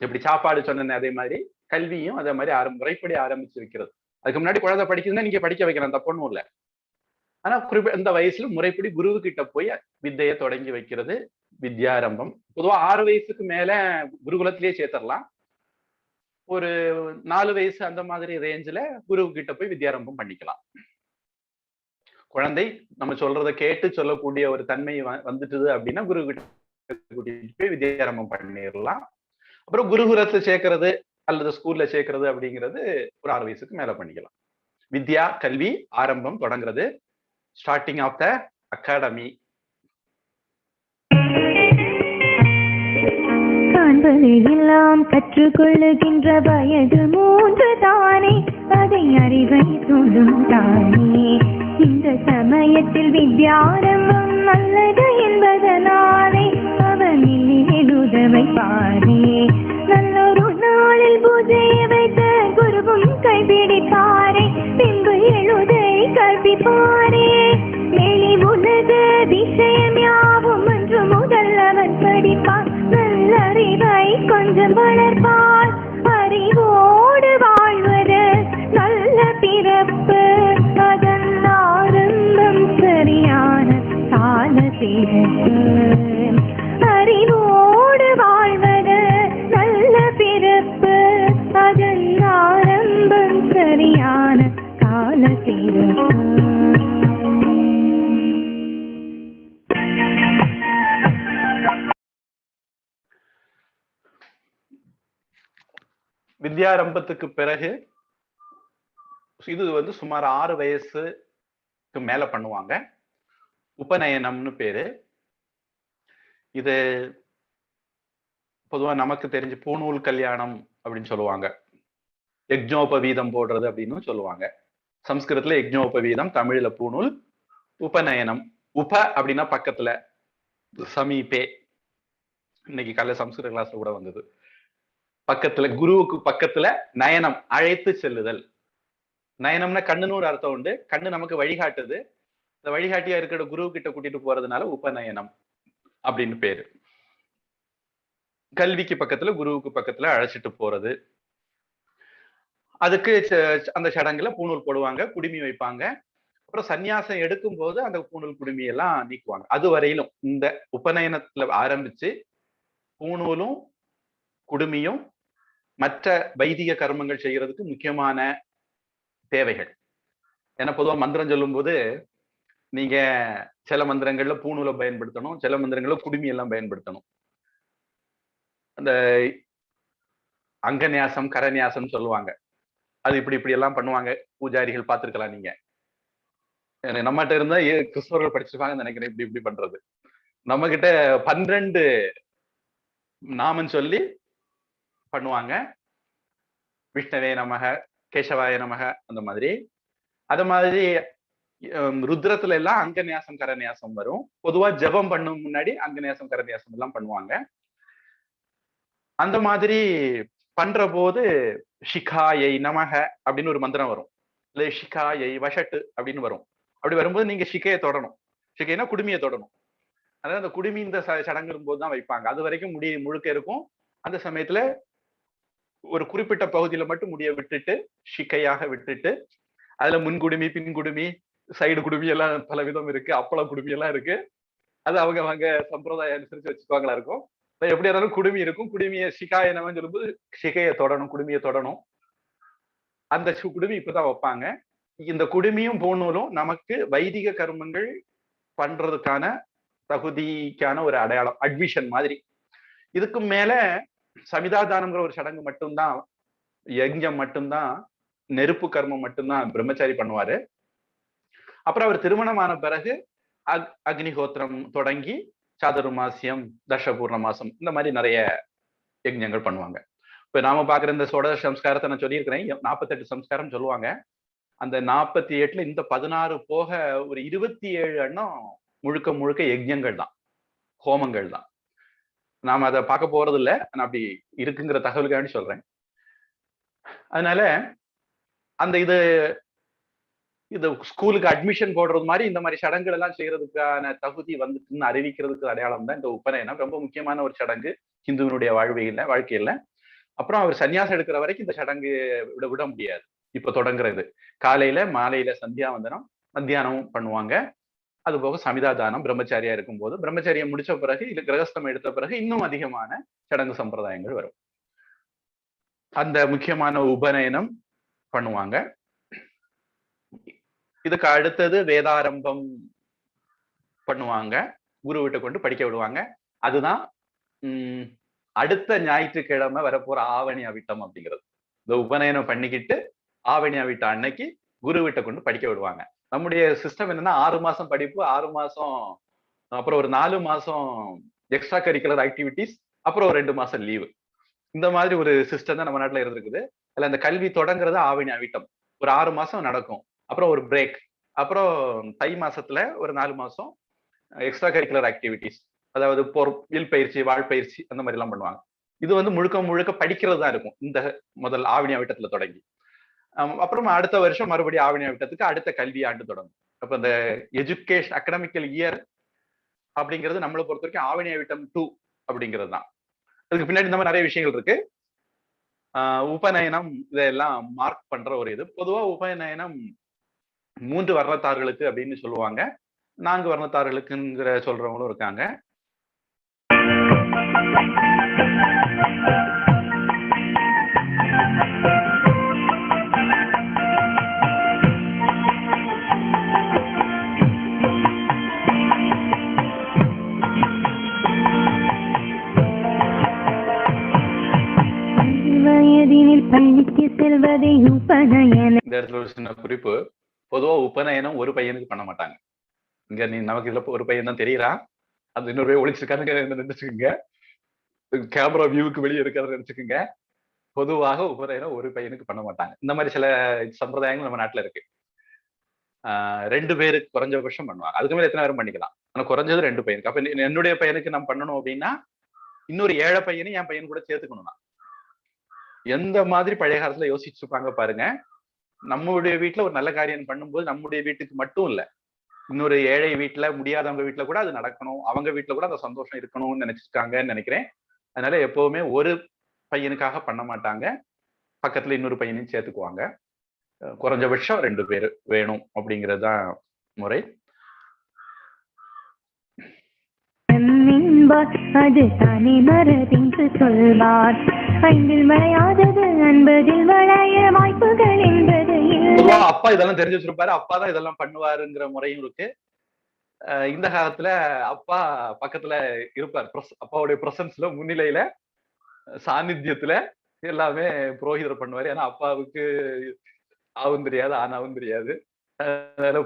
எப்படி சாப்பாடு சொன்ன அதே மாதிரி கல்வியும் அதே மாதிரி முறைப்படி ஆரம்பிச்சு வைக்கிறது. அதுக்கு முன்னாடி குழந்தை படிக்குதுன்னா நீங்க படிக்க வைக்கலாம், தப்புன்னு இல்லை. ஆனா இந்த வயசுல முறைப்படி குரு கிட்ட போய் வித்தையை தொடங்கி வைக்கிறது வித்யாரம்பம். பொதுவா 6 வயசுக்கு மேல குருகுலத்திலேயே சேர்த்தரலாம். ஒரு 4 வயசு அந்த மாதிரி ரேஞ்சில குரு கிட்ட போய் வித்யாரம்பம் பண்ணிக்கலாம். குழந்தை நம்ம சொல்றதை கேட்டு சொல்லக்கூடிய ஒரு தன்மை வந்துட்டுது அப்படின்னா குரு கிட்ட கூட்டிட்டு போய் வித்யாரம்பம் பண்ணிடலாம். அப்புறம் குருகுலத்துல சேர்க்கறது அல்லது ஸ்கூல்ல சேர்க்கறது அப்படிங்கிறது ஒரு 6 வயசுக்கு மேல பண்ணிக்கலாம். வித்யா கல்வி ஆரம்பம் தொடங்குறது, ஸ்டார்டிங் ஆஃப் த அகாடமி. காண்பதையெல்லாம் கற்றுக்கொள்ளுகின்ற வயது 3 தானே, அதை அறிவை சொல்லும் தானே. இந்த சமயத்தில் வித்யாரம்பம் நல்லது என்பதனாலே அவனில் எழுதவை பாரே. நல்லொரு நாளில் பூஜையை வைத்த குருவும் கைப்பிடிப்பாரே, பின்பு எழுதை கற்பிப்பாரே. வெளி உலக விஷயம் யாவும் ஒன்று முதல் அவன் படிப்பான், நல்லறிவை வித்யாரம்பத்துக்கு பிறகு இது வந்து சுமார் 6 வயசுக்கு மேல பண்ணுவாங்க. உபநயனம்னு பேரு. இது பொதுவா நமக்கு தெரிஞ்சு பூணூல் கல்யாணம் அப்படின்னு சொல்லுவாங்க. யஜ்ஞோபவீதம் போடுறது அப்படின்னு சொல்லுவாங்க. சம்ஸ்கிருதத்துல யஜ்ஞோபவீதம், தமிழ்ல பூணூல். உபநயனம், உப அப்படின்னா பக்கத்துல, சமீபே. இன்னைக்கு காலையில சம்ஸ்கிருத கிளாஸ்ல கூட வந்தது. பக்கத்துல, குருவுக்கு பக்கத்துல. நயனம், அழைத்து செல்லுதல். நயனம்னா கண்ணுன்னு ஒரு அர்த்தம் உண்டு. கண்ணு நமக்கு வழிகாட்டுது. இந்த வழிகாட்டியா இருக்கிற குரு கிட்ட கூட்டிட்டு போறதுனால உபநயனம் அப்படின்னு பேரு. கல்விக்கு பக்கத்துல, குருவுக்கு பக்கத்துல அழைச்சிட்டு போறது. அதுக்கு அந்த சடங்குல பூணூல் போடுவாங்க, குடுமி வைப்பாங்க. அப்புறம் சன்னியாசம் எடுக்கும் போது அந்த பூணூல் குடுமி எல்லாம் நீக்குவாங்க. அது வரையிலும் இந்த உபநயனத்துல ஆரம்பிச்சு பூணூலும் குடுமியும் மற்ற வைதிக கர்மங்கள் செய்யறதுக்கு முக்கியமான தேவைகள். ஏன்னா பொதுவா மந்திரம் சொல்லும் போது நீங்க சில மந்திரங்கள்ல பூணூலை பயன்படுத்தணும், சில மந்திரங்கள்ல குடுமி எல்லாம் பயன்படுத்தணும். அந்த அங்கநியாசம், கரநியாசம் சொல்லுவாங்க. அது இப்படி எல்லாம் பண்ணுவாங்க. பூஜாரிகள் பார்த்திருக்கலாம் நீங்க. நம்மகிட்ட இருந்தா கிறிஸ்தவர்கள் படிச்சிருப்பாங்க நினைக்கிறேன். இப்படி பண்றது. நம்ம கிட்ட 12 நாமம் சொல்லி பண்ணுவாங்க. விஷ்ணவே நமக, கேசவாய நமக, அந்த மாதிரி. அது மாதிரி ருத்ரத்துல எல்லாம் அங்கநியாசம், கரநியாசம் வரும். பொதுவா ஜபம் பண்ணும் முன்னாடி அங்கநியாசம், கரநியாசம் எல்லாம் பண்ணுவாங்க. அந்த மாதிரி பண்ற போது ஷிகாயை நமக அப்படின்னு ஒரு மந்திரம் வரும். இல்ல ஷிகாயை வஷட்டு அப்படின்னு வரும். அப்படி வரும்போது நீங்க ஷிகையை தொடணும். ஷிகைனா குடுமியை தொடணும். அதாவது அந்த குடுமி இந்த சடங்கு போது தான் வைப்பாங்க. அது வரைக்கும் முடி முழுக்க இருக்கும். அந்த சமயத்துல ஒரு குறிப்பிட்ட பகுதியில மட்டும் முடிய விட்டுட்டு, ஷிகையாக விட்டுட்டு, அதுல முன்குடுமி, பின்குடுமி, சைடு குடுமி எல்லாம் பல விதம் இருக்கு. அப்பள குடுமி எல்லாம் இருக்கு. அது அவங்க சம்பிரதாயம் அனுசரிச்சு வச்சுக்குவாங்களா இருக்கும். எப்படி இருந்தாலும் குடுமி இருக்கும். குடுமியை ஷிகாய நமன்னு சொல்லும்போது ஷிகையை தொடணும், குடுமியை தொடணும். அந்த குடுமி இப்பதான் வைப்பாங்க. இந்த குடுமியும் பூணூலும் நமக்கு வைதிக கர்மங்கள் பண்றதுக்கான தகுதிக்கான ஒரு அடையாளம், அட்மிஷன் மாதிரி. இதுக்கு மேல சமிதாதானம்ங்கிற ஒரு சடங்கு மட்டும்தான், யஜ்ஞம் மட்டும்தான், நெருப்பு கர்மம் மட்டும்தான் பிரம்மச்சாரி பண்ணுவாரு. அப்புறம் அவர் திருமணமான பிறகு அக்னிஹோத்திரம் தொடங்கி சாதுர்மாசியம், தர்ஷபூர்ண மாசம், இந்த மாதிரி நிறைய யஜ்ஞங்கள் பண்ணுவாங்க. இப்ப நாம பாக்குற இந்த சோடச சம்ஸ்காரத்தை நான் சொல்லியிருக்கிறேன். 48 சம்ஸ்காரம் சொல்லுவாங்க. அந்த 48ல இந்த 16 போக ஒரு 27 எண்ணம் முழுக்க யஜ்ஞங்கள் தான், ஹோமங்கள் தான். நாம அதை பார்க்க போறது இல்லை. நான் அப்படி இருக்குங்கிற தகவலுக்காண்டி சொல்றேன். அதனால அந்த இது ஸ்கூலுக்கு அட்மிஷன் போடுறது மாதிரி இந்த மாதிரி சடங்குகள் எல்லாம் செய்யறதுக்கான தகுதி வந்துட்டுன்னு அறிவிக்கிறதுக்கு அடையாளம் தான் இந்த உபநயனம். ரொம்ப முக்கியமான ஒரு சடங்கு ஹிந்துவினுடைய வாழ்க்கையில. அப்புறம் அவர் சன்னியாசம் எடுக்கிற வரைக்கும் இந்த சடங்கு விட முடியாது. இப்ப தொடங்குறது காலையில, மாலையில சந்தியாவந்தனம், மத்தியானமும் பண்ணுவாங்க. அது போக சமிதாதானம் பிரம்மச்சாரியா இருக்கும்போது, பிரம்மச்சாரியை முடிச்ச பிறகு இல்ல கிரகஸ்தம் எடுத்த பிறகு இன்னும் அதிகமான சடங்கு சம்பிரதாயங்கள் வரும். அந்த முக்கியமான உபநயனம் பண்ணுவாங்க. இதுக்கு அடுத்தது வேதாரம்பம் பண்ணுவாங்க. குரு வீட்டை கொண்டு படிக்க விடுவாங்க. அதுதான் அடுத்த ஞாயிற்றுக்கிழமை வரப்போற ஆவணி அவிட்டம் அப்படிங்கிறது. இந்த உபநயனம் பண்ணிக்கிட்டு ஆவணி அவிட்ட அன்னைக்கு குரு வீட்டை கொண்டு படிக்க விடுவாங்க. நம்முடைய சிஸ்டம் என்னன்னா 6 மாசம் படிப்பு, 6 மாசம், அப்புறம் ஒரு 4 மாசம் எக்ஸ்ட்ரா கரிக்குலர் ஆக்டிவிட்டிஸ், அப்புறம் ஒரு 2 மாசம் லீவு. இந்த மாதிரி ஒரு சிஸ்டம் தான் நம்ம நாட்டுல இருந்திருக்குது. அதுல அந்த கல்வி தொடங்குறது ஆவணி அவிட்டம். ஒரு 6 மாசம் நடக்கும். அப்புறம் ஒரு பிரேக். அப்புறம் தை மாசத்துல ஒரு 4 மாசம் எக்ஸ்ட்ரா கரிக்குலர் ஆக்டிவிட்டிஸ், அதாவது வில் பயிற்சி, வாழ் பயிற்சி, அந்த மாதிரி எல்லாம் பண்ணுவாங்க. இது வந்து முழுக்க படிக்கிறது தான் இருக்கும் இந்த முதல் ஆவணி அவிட்டத்துல தொடங்கி. அப்புறம் அடுத்த வருஷம் மறுபடியும் ஆவணி அவிட்டத்துக்கு அடுத்த கல்வி ஆண்டு தொடங்கும். அப்ப இந்த எஜுகேஷன் அகடமிக்கல் இயர் அப்படிங்கிறது நம்மளை பொறுத்த வரைக்கும் ஆவணி அவிட்டம் 2 அப்படிங்கிறது தான். அதுக்கு பின்னாடி இந்த மாதிரி நிறைய விஷயங்கள் இருக்கு. உபநயனம் இதெல்லாம் மார்க் பண்ற ஒரு இது. பொதுவா உபநயனம் 3 வர்ணத்தார்களுக்கு அப்படின்னு சொல்லுவாங்க. 4 வர்ணத்தார்களுக்குங்கிற சொல்றவங்களும் இருக்காங்க. வயது மனதினில் பள்ளிக்கு செல்வதை உபநயன. இந்த இடத்துல ஒரு சின்ன குறிப்பு. பொதுவா உபநயனம் ஒரு பையனுக்கு பண்ண மாட்டாங்க. இங்க நமக்கு இதுல ஒரு பையன் தான் தெரியறான், அது இன்னொரு பையன் ஒழிச்சிருக்காருன்னு நினைச்சுக்கோங்க, கேமரா வியூவுக்கு வெளியே இருக்காருன்னு நினைச்சுக்கோங்க. பொதுவாக உபநயனம் ஒரு பையனுக்கு பண்ண மாட்டாங்க. இந்த மாதிரி சில சம்பிரதாயங்கள் நம்ம நாட்டுல இருக்கு. 2 பேருக்கு குறைஞ்சபட்சம் பண்ணுவாங்க. அதுக்கு மேல எத்தனை பேரும் பண்ணிக்கலாம். ஆனா குறைஞ்சது 2 பையனுக்கு. அப்ப என்னுடைய பையனுக்கு நான் பண்ணணும் அப்படின்னா இன்னொரு 7 பையனும் என் பையன் கூட சேர்த்துக்கணும். எந்த மாதிரி பழைய காலத்துல யோசிச்சிருப்பாங்க பாருங்க. நம்மளுடைய வீட்டுல ஒரு நல்ல காரியம் பண்ணும்போது நம்முடைய வீட்டுக்கு மட்டும் இல்ல, இன்னொரு ஏழை வீட்டுல, முடியாதவங்க வீட்டுல கூட அது நடக்கணும், அவங்க வீட்டுல கூட அந்த சந்தோஷம் இருக்கணும்னு நினைச்சிருக்காங்கன்னு நினைக்கிறேன். அதனால எப்பவுமே ஒரு பையனுக்காக பண்ண மாட்டாங்க, பக்கத்துல இன்னொரு பையனையும் சேர்த்துக்குவாங்க. குறைஞ்சபட்சம் 2 பேர் வேணும் அப்படிங்கிறது தான் முறை. அது தனி மரபின்று சொல்வார். 5 விளையாதது 50 விளைய வாய்ப்புகள் என்பது. அப்பா இதெல்லாம் தெரிஞ்சு வச்சிருப்பாரு, அப்பா தான் இதெல்லாம் பண்ணுவாருங்கிற முறையும் இருக்கு. இந்த காலத்துல அப்பா பக்கத்துல இருப்பார், அப்பாவுடைய பிரசன்ஸ்ல, முன்னிலையில, சாநித்தியத்துல எல்லாமே புரோகிதர் பண்ணுவாரு. ஏன்னா அப்பாவுக்கு ஆவும் தெரியாது, ஆனாவும் தெரியாது.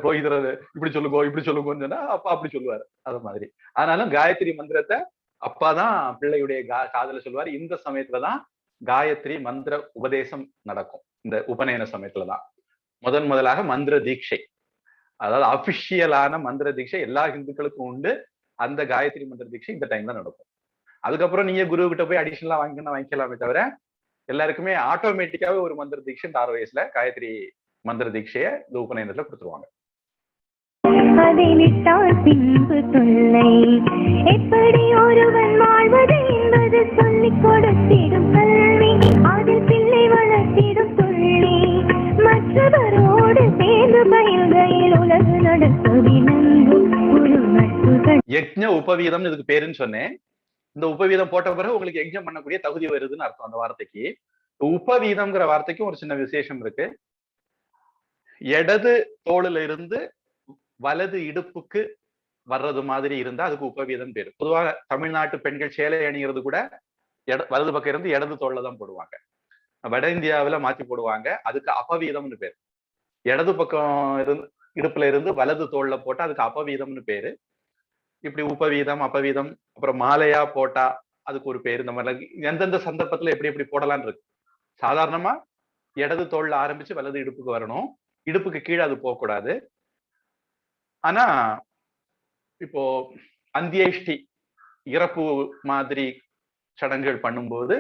புரோகிதர் இப்படி சொல்லுங்கன்னு சொன்னா அப்பா அப்படி சொல்லுவாரு. அது மாதிரி ஆனாலும் காயத்ரி மந்திரத்தை அப்பா தான் பிள்ளையுடைய காதல சொல்லுவாரு. இந்த சமயத்துலதான் காயத்ரி மந்திர உபதேசம் நடக்கும். இந்த உபநயன சமயத்துலதான் முதலாக மந்திர தீட்சை, அதாவது அபிஷியலான மந்திர தீட்சை எல்லா இந்துக்களுக்கும் உண்டு. அந்த காயத்ரி மந்திர தீட்சை இந்த டைம் தான் நடக்கும். அதுக்கப்புறம் நீங்க குரு கிட்ட போய் அடிஷனலா வாங்கிக்கலாமே தவிர எல்லாருக்குமே ஆட்டோமேட்டிக்காவே ஒரு மந்திர தீட்சை 6 வயசுல காயத்ரி மந்திர தீட்சைய இந்த உபநயனத்துல கொடுத்துருவாங்க. அதை விட்டால் பின்பு தொல்லை, எப்படி ஒருவன் வாழ்வது என்பது சொல்லிக் கொடுத்திடும் கல்வி, அதில் பிள்ளை வளர்த்திடும் துள்ளி, மற்றவரோடு சேர்ந்து பயில்கையில் உலகு நடத்துவினங்கும் ஒரு நட்புகள். யக்ஞ உபவீதம் இதுக்கு பேருன்னு சொன்னேன். இந்த உபவீதம் போட்ட பிறகு உங்களுக்கு யக்ஞம் பண்ணக்கூடிய தகுதி வருதுன்னு அர்த்தம். அந்த வார்த்தைக்கு உபவீதம்ங்கிற வார்த்தைக்கும் ஒரு சின்ன விசேஷம் இருக்கு. இடது தோளுல இருந்து வலது இடுப்புக்கு வர்றது மாதிரி இருந்தா அதுக்கு உபவீதம் பேரு. பொதுவாக தமிழ்நாட்டு பெண்கள் சேலை அணிகிறது கூட வலது பக்கம் இருந்து இடது தோல்ல தான் போடுவாங்க. வட இந்தியாவில மாத்தி போடுவாங்க, அதுக்கு அபவீதம்னு பேரு. இடது பக்கம் இருந்து இடுப்புல இருந்து வலது தோல்ல போட்டா அதுக்கு அபவீதம்னு பேரு. இப்படி உபவீதம், அபவீதம், அப்புறம் மாலையா போட்டா அதுக்கு ஒரு பேரு. இந்த மாதிரி எந்தெந்த சந்தர்ப்பத்துல எப்படி எப்படி போடலான்னு இருக்கு. சாதாரணமா இடது தோல்ல ஆரம்பிச்சு வலது இடுப்புக்கு வரணும், இடுப்புக்கு கீழே அது போகக்கூடாது. ஆனா இப்போ அந்தியேஷ்டி இறப்பு மாதிரி சடங்குகள் பண்ணும்போது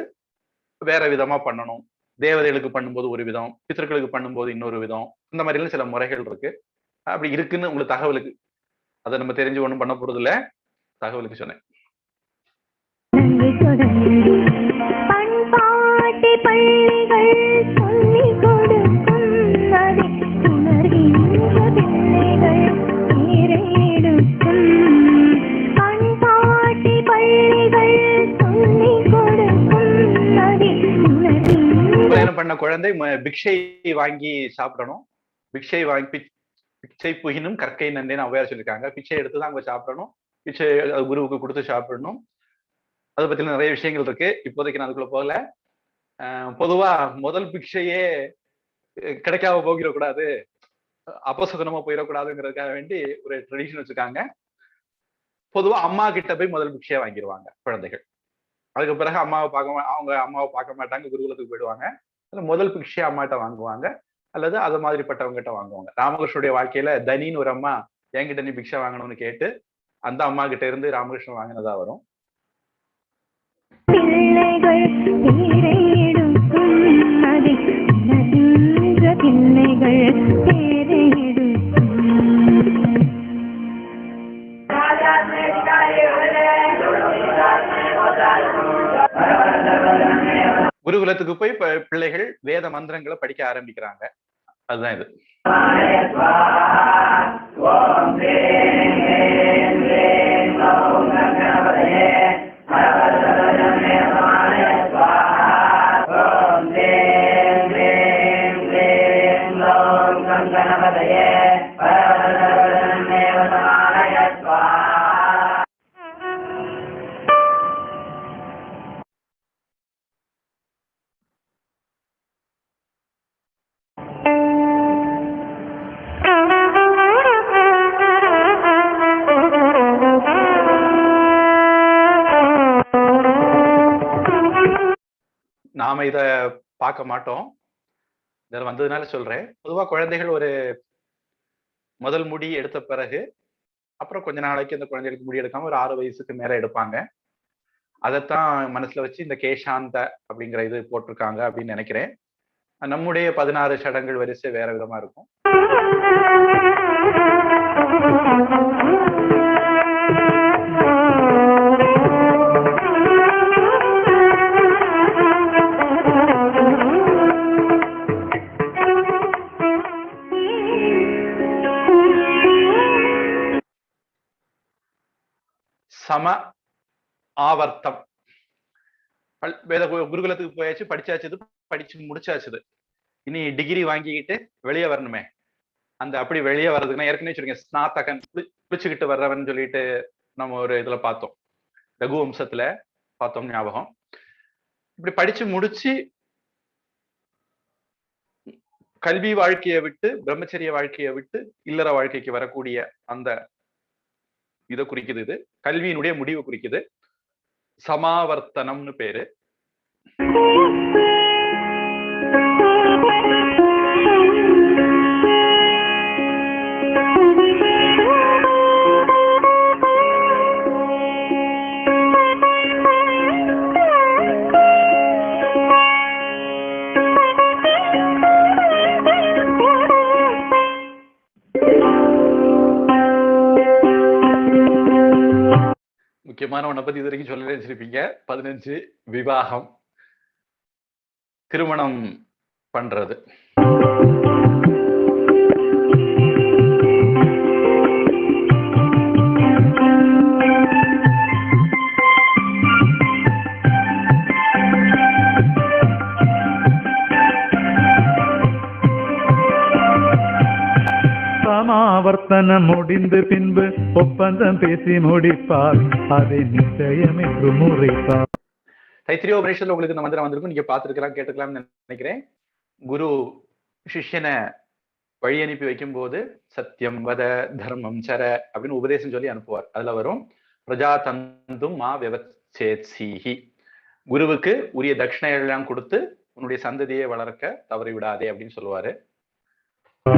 வேற விதமா பண்ணணும். தேவதைகளுக்கு பண்ணும்போது ஒரு விதம், பித்தர்களுக்கு பண்ணும்போது இன்னொரு விதம், இந்த மாதிரி சில முறைகள் இருக்கு. அப்படி இருக்குன்னு உங்களுக்கு தகவலுக்கு, அதை நம்ம தெரிஞ்சு ஒண்ணும் பண்ண போறது இல்ல, தகவலுக்கு சொன்னேன். பண்பாட்டு பள்ளிகள் சொல்லிக் கொடுக்கும் அதை உணர்கின்ற பிள்ளைகள் ஏறெடுக்கும். பண்பாட்டு பள்ளிகள் சொல்லிக் கொடுக்கும் அதை உணர்கின்ற பண்ண குழந்தை பிக்ஷை வாங்கி சாப்பிடணும். பிக்ஷை வாங்கி பிச்சை புகினும் கற்கை நன்றேன்னு ஔவையார் சொல்லியிருக்காங்க. பிச்சை எடுத்துதான் அவங்க சாப்பிடணும், பிச்சை குருவுக்கு கொடுத்து சாப்பிடணும். அதை பத்தி நிறைய விஷயங்கள் இருக்கு, இப்போதைக்கு நான் அதுக்குள்ள போகல. பொதுவா முதல் பிக்ஷையே கிடைக்காம போகிடக்கூடாது, அபசகுனமா போயிடக்கூடாதுங்கிறதுக்காக வேண்டி ஒரு ட்ரெடிஷன் வச்சிருக்காங்க. பொதுவா அம்மா கிட்ட போய் முதல் பிக்ஷையை வாங்கிடுவாங்க குழந்தைகள். அதுக்கு பிறகு அவங்க அம்மாவை பார்க்க மாட்டாங்க, குருகுலத்துக்கு போயிடுவாங்க. முதல் பிக்ஷையை அம்மாட்ட வாங்குவாங்க, அல்லது அது மாதிரிப்பட்டவங்க வாங்குவாங்க. ராமகிருஷ்ணனுடைய வாழ்க்கையில தனின்னு ஒரு அம்மா என்கிட்ட நீ பிக்ஷை வாங்கணும்னு கேட்டு அந்த அம்மா கிட்ட இருந்து ராமகிருஷ்ணன் வாங்கினதா வரும். பிள்ளைகள் பேரெடுக்கும் அதை உணர்கின்ற பிள்ளைகள் பேரெடுக்கும். குருகுலத்துக்கு போய் பிள்ளைகள் வேத மந்திரங்களை படிக்க ஆரம்பிக்கிறாங்க. அதுதான் இது. நாம இத பார்க்க மாட்டோம். இதில் வந்ததுனால சொல்றேன். பொதுவா குழந்தைகள் ஒரு முதல் முடி எடுத்த பிறகு அப்புறம் கொஞ்ச நாளைக்கு அந்த குழந்தைகளுக்கு முடி எடுக்காம ஒரு 6 வயசுக்கு மேல எடுப்பாங்க. அதைத்தான் மனசுல வச்சு இந்த கேஷாந்த அப்படிங்கிற இது போட்டிருக்காங்க அப்படின்னு நினைக்கிறேன். நம்முடைய 16 சடங்குகள் வரிசை வேற விதமா இருக்கும். சம ஆவர்த்தம். வேத குருகுலத்துக்கு போயாச்சு, படிச்சாச்சு, படிச்சு முடிச்சாச்சு. இனி டிகிரி வாங்கிக்கிட்டு வெளியே வரணுமே. அந்த அப்படி வெளியே வர்றதுக்குன்னா ஏற்கனவே சொல்லுங்க, ஸ்நாத்தகன் குளிச்சுக்கிட்டு வர்றவன் சொல்லிட்டு நம்ம ஒரு இதுல பார்த்தோம், ரகுவம்சத்துல பார்த்தோம், ஞாபகம். இப்படி படிச்சு முடிச்சு கல்வி வாழ்க்கையை விட்டு பிரம்மச்சரிய வாழ்க்கையை விட்டு இல்லற வாழ்க்கைக்கு வரக்கூடிய அந்த இதை குறிக்குது. இது கல்வியினுடைய முடிவு குறிக்குது. சமாவர்த்தனம்னு பேரு. முக்கியமான ஒன்றை பத்தி இது வரைக்கும் சொல்ல வச்சிருப்பீங்க. 15 விவாகம், திருமணம் பண்றது. சமாவர்த்தனம் முடிந்து பின்பு ஒப்பந்தம் பேசி முடிப்பார், அதை நிச்சயம் என்று முறைப்பார். தைத்திரிய உபநிஷத்துல உங்களுக்கு இந்த மந்திரம் வந்திருக்கும், நீங்க பார்த்துருக்கலாம், கேட்டுக்கலாம்னு நினைக்கிறேன். குரு சிஷ்யனை வழி அனுப்பி வைக்கும் போது சத்தியம் வத தர்மம் சர அப்படின்னு உபதேசம் சொல்லி அனுப்புவார். அதுல வரும் பிரஜா தந்தும் மா விவச்சேத்ஸீஹி, குருவுக்கு உரிய தட்சிணைகள் எல்லாம் கொடுத்து உன்னுடைய சந்ததியை வளர்க்க தவறி விடாதே அப்படின்னு சொல்லுவாரு.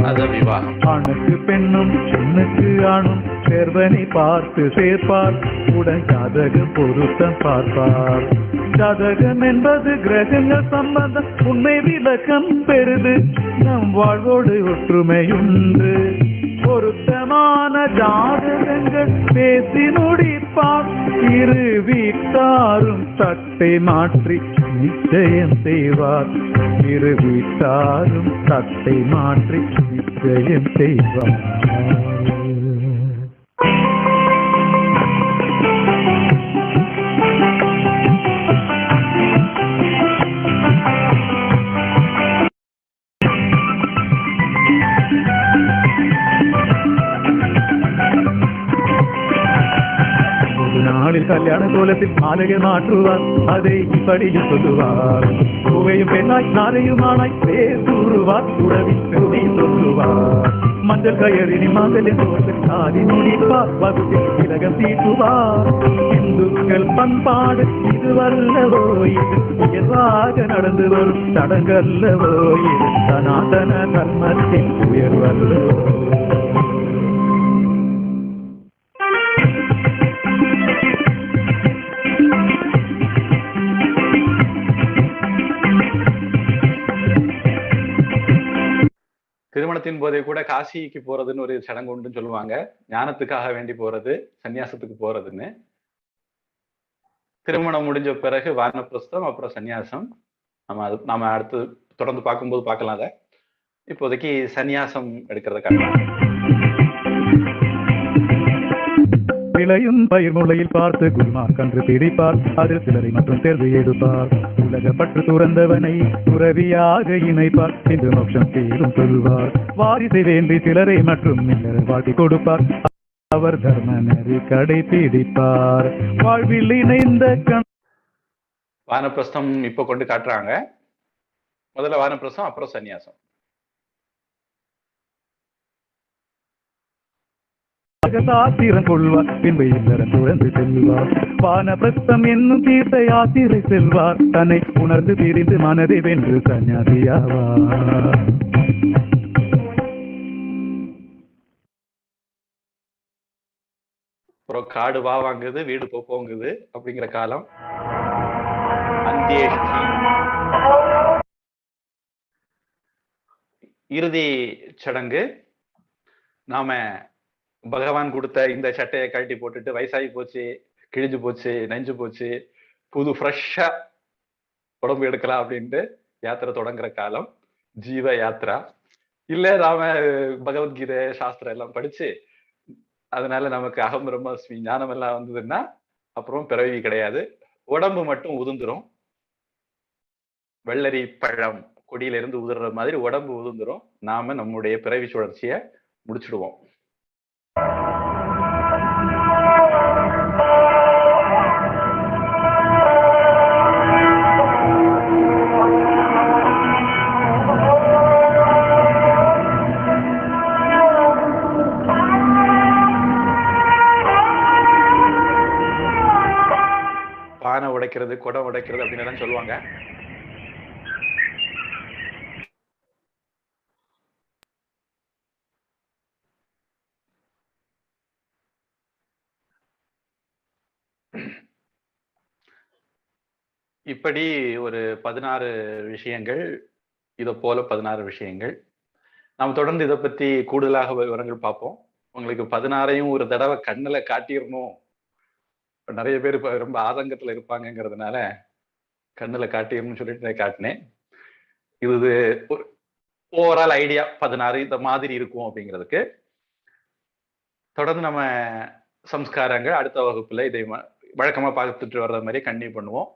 அது விவாகம். ஆணுக்கு பெண்ணும் பெண்ணுக்கு ஆணும் சேர்வனை பார்த்து சேர்ப்பார், உடன் ஜாதகம் பொருத்தம் பார்ப்பார். ஜாதகம் என்பது கிரகங்கள் சம்பந்தம், உண்மை விளக்கம் பெறுது, நம் வாழ்வோடு ஒற்றுமையுண்டு. பொருத்தமான ஜாதகங்கள் பேசி முடிப்பார், இரு வீட்டாரும் தட்டை மாற்றி நிச்சயம் செய்வார், இரு வீட்டாரும் தட்டை மாற்றி நிச்சயம் செய்வார். நாளில் கல்யாண கோலத்தில் மாலையை மாற்றுவார், அதை இப்படியும் சொல்லுவார். பூவையும் பெண்ணாய் நாரையுமானாய் பேசுவார், உறவின் பெருமை சொல்லுவார். மஞ்சள் கயறினி மகளின் தோற்று காதி முடிப்பார், வகுப்பில் திலகம் தீட்டுவார். இந்துக்கள் பண்பாடு இதுவல்லவோ, இது உயர்வாக நடந்து வரும் சடங்கல்லவோ, இது சனாதன தர்மத்தின் உயர்வல்லவோ. திருமணத்தின் போதே கூட காசிக்கு போறதுன்னு ஒரு சடங்கு உண்டுன்னு சொல்லுவாங்க. ஞானத்துக்காக வேண்டி போறது, சன்னியாசத்துக்கு போறதுன்னு. திருமணம் முடிஞ்ச பிறகு வானப்பிரஸ்தம், அப்புறம் சன்னியாசம். நாம அடுத்து தொடர்ந்து பார்க்கும்போது பார்க்கலாம். அதை இப்போதைக்கு சன்னியாசம் எடுக்கிறத காட்டலாம். விளையும் பயிர் முளையில் பார்த்து குருமார் கன்று பிடிப்பார், அதில் சிலரை மற்றும் தேர்வு எடுப்பார். உலக பற்று துறந்தவனை துறவியாக இணைப்பார், இந்த மோட்சம் தீரும் சொல்வார். வாரிசை வேண்டி சிலரை மற்றும் இல்லற வாழ்க்கை கொடுப்பார், அவர் தர்ம நெறி கடைபிடிப்பார். வாழ்வில் இணைந்த வானப்பிரஸ்தம் இப்ப கொண்டு காட்டுறாங்க. முதல்ல வானப்பிரஸ்தம், அப்புறம் சன்னியாசம். சாத்திரம் கொள்வார், பின்பு இல்லறம் துறந்து செல்வார். வானபிரஸ்தம் என்னும் தீர்த்த யாத்திரை செல்வார். தன்னை உணர்ந்து பிரிந்து மனதை வென்று சந்நியாசியாவார். அப்புறம் காடு வா வாங்குது, வீடு போங்குது அப்படிங்கிற காலம். அந்தியேஷ்டி, இறுதி சடங்கு. நாம பகவான் கொடுத்த இந்த சட்டையை கழட்டி போட்டுட்டு வயசாகி போச்சு, கிழிஞ்சு போச்சு, நெஞ்சு போச்சு, புது ஃப்ரெஷ்ஷா உடம்பு எடுக்கலாம் அப்படின்ட்டு யாத்திரை தொடங்குற காலம் ஜீவ யாத்ரா. இல்ல நாம பகவத்கீதை சாஸ்திரம் எல்லாம் படிச்சு அதனால நமக்கு அகம் பிரம்மாஸ்மி ஞானம் எல்லாம் வந்ததுன்னா அப்புறம் பிறவி கிடையாது, உடம்பு மட்டும் உதிர்ந்துரும். வெள்ளரி பழம் கொடியில இருந்து உதிர்ற மாதிரி உடம்பு உதிர்ந்துரும். நாம நம்முடைய பிறவி சுழற்சியை முடிச்சிடுவோம். பானை உடைக்கிறது, குடம் உடைக்கிறது அப்படின்னு எல்லாம் சொல்லுவாங்க. இப்படி ஒரு 16 விஷயங்கள், இதை போல 16 விஷயங்கள். நாம் தொடர்ந்து இதை பத்தி கூடுதலாக விவரங்கள் பார்ப்போம். உங்களுக்கு 16ஐயும் ஒரு தடவை கண்ணுல காட்டிடணும், நிறைய பேர் இப்ப ரொம்ப ஆதங்கத்துல இருப்பாங்கிறதுனால கண்ணுல காட்டிடணும்னு சொல்லிட்டு காட்டினேன். இது ஒரு ஓவரால் ஐடியா 16 இந்த மாதிரி இருக்கும் அப்படிங்கிறதுக்கு. தொடர்ந்து நம்ம சம்ஸ்காரங்கள் அடுத்த வகுப்புல இதை வழக்கமா பார்த்துட்டு வர்ற மாதிரி கண்டினியூ பண்ணுவோம்.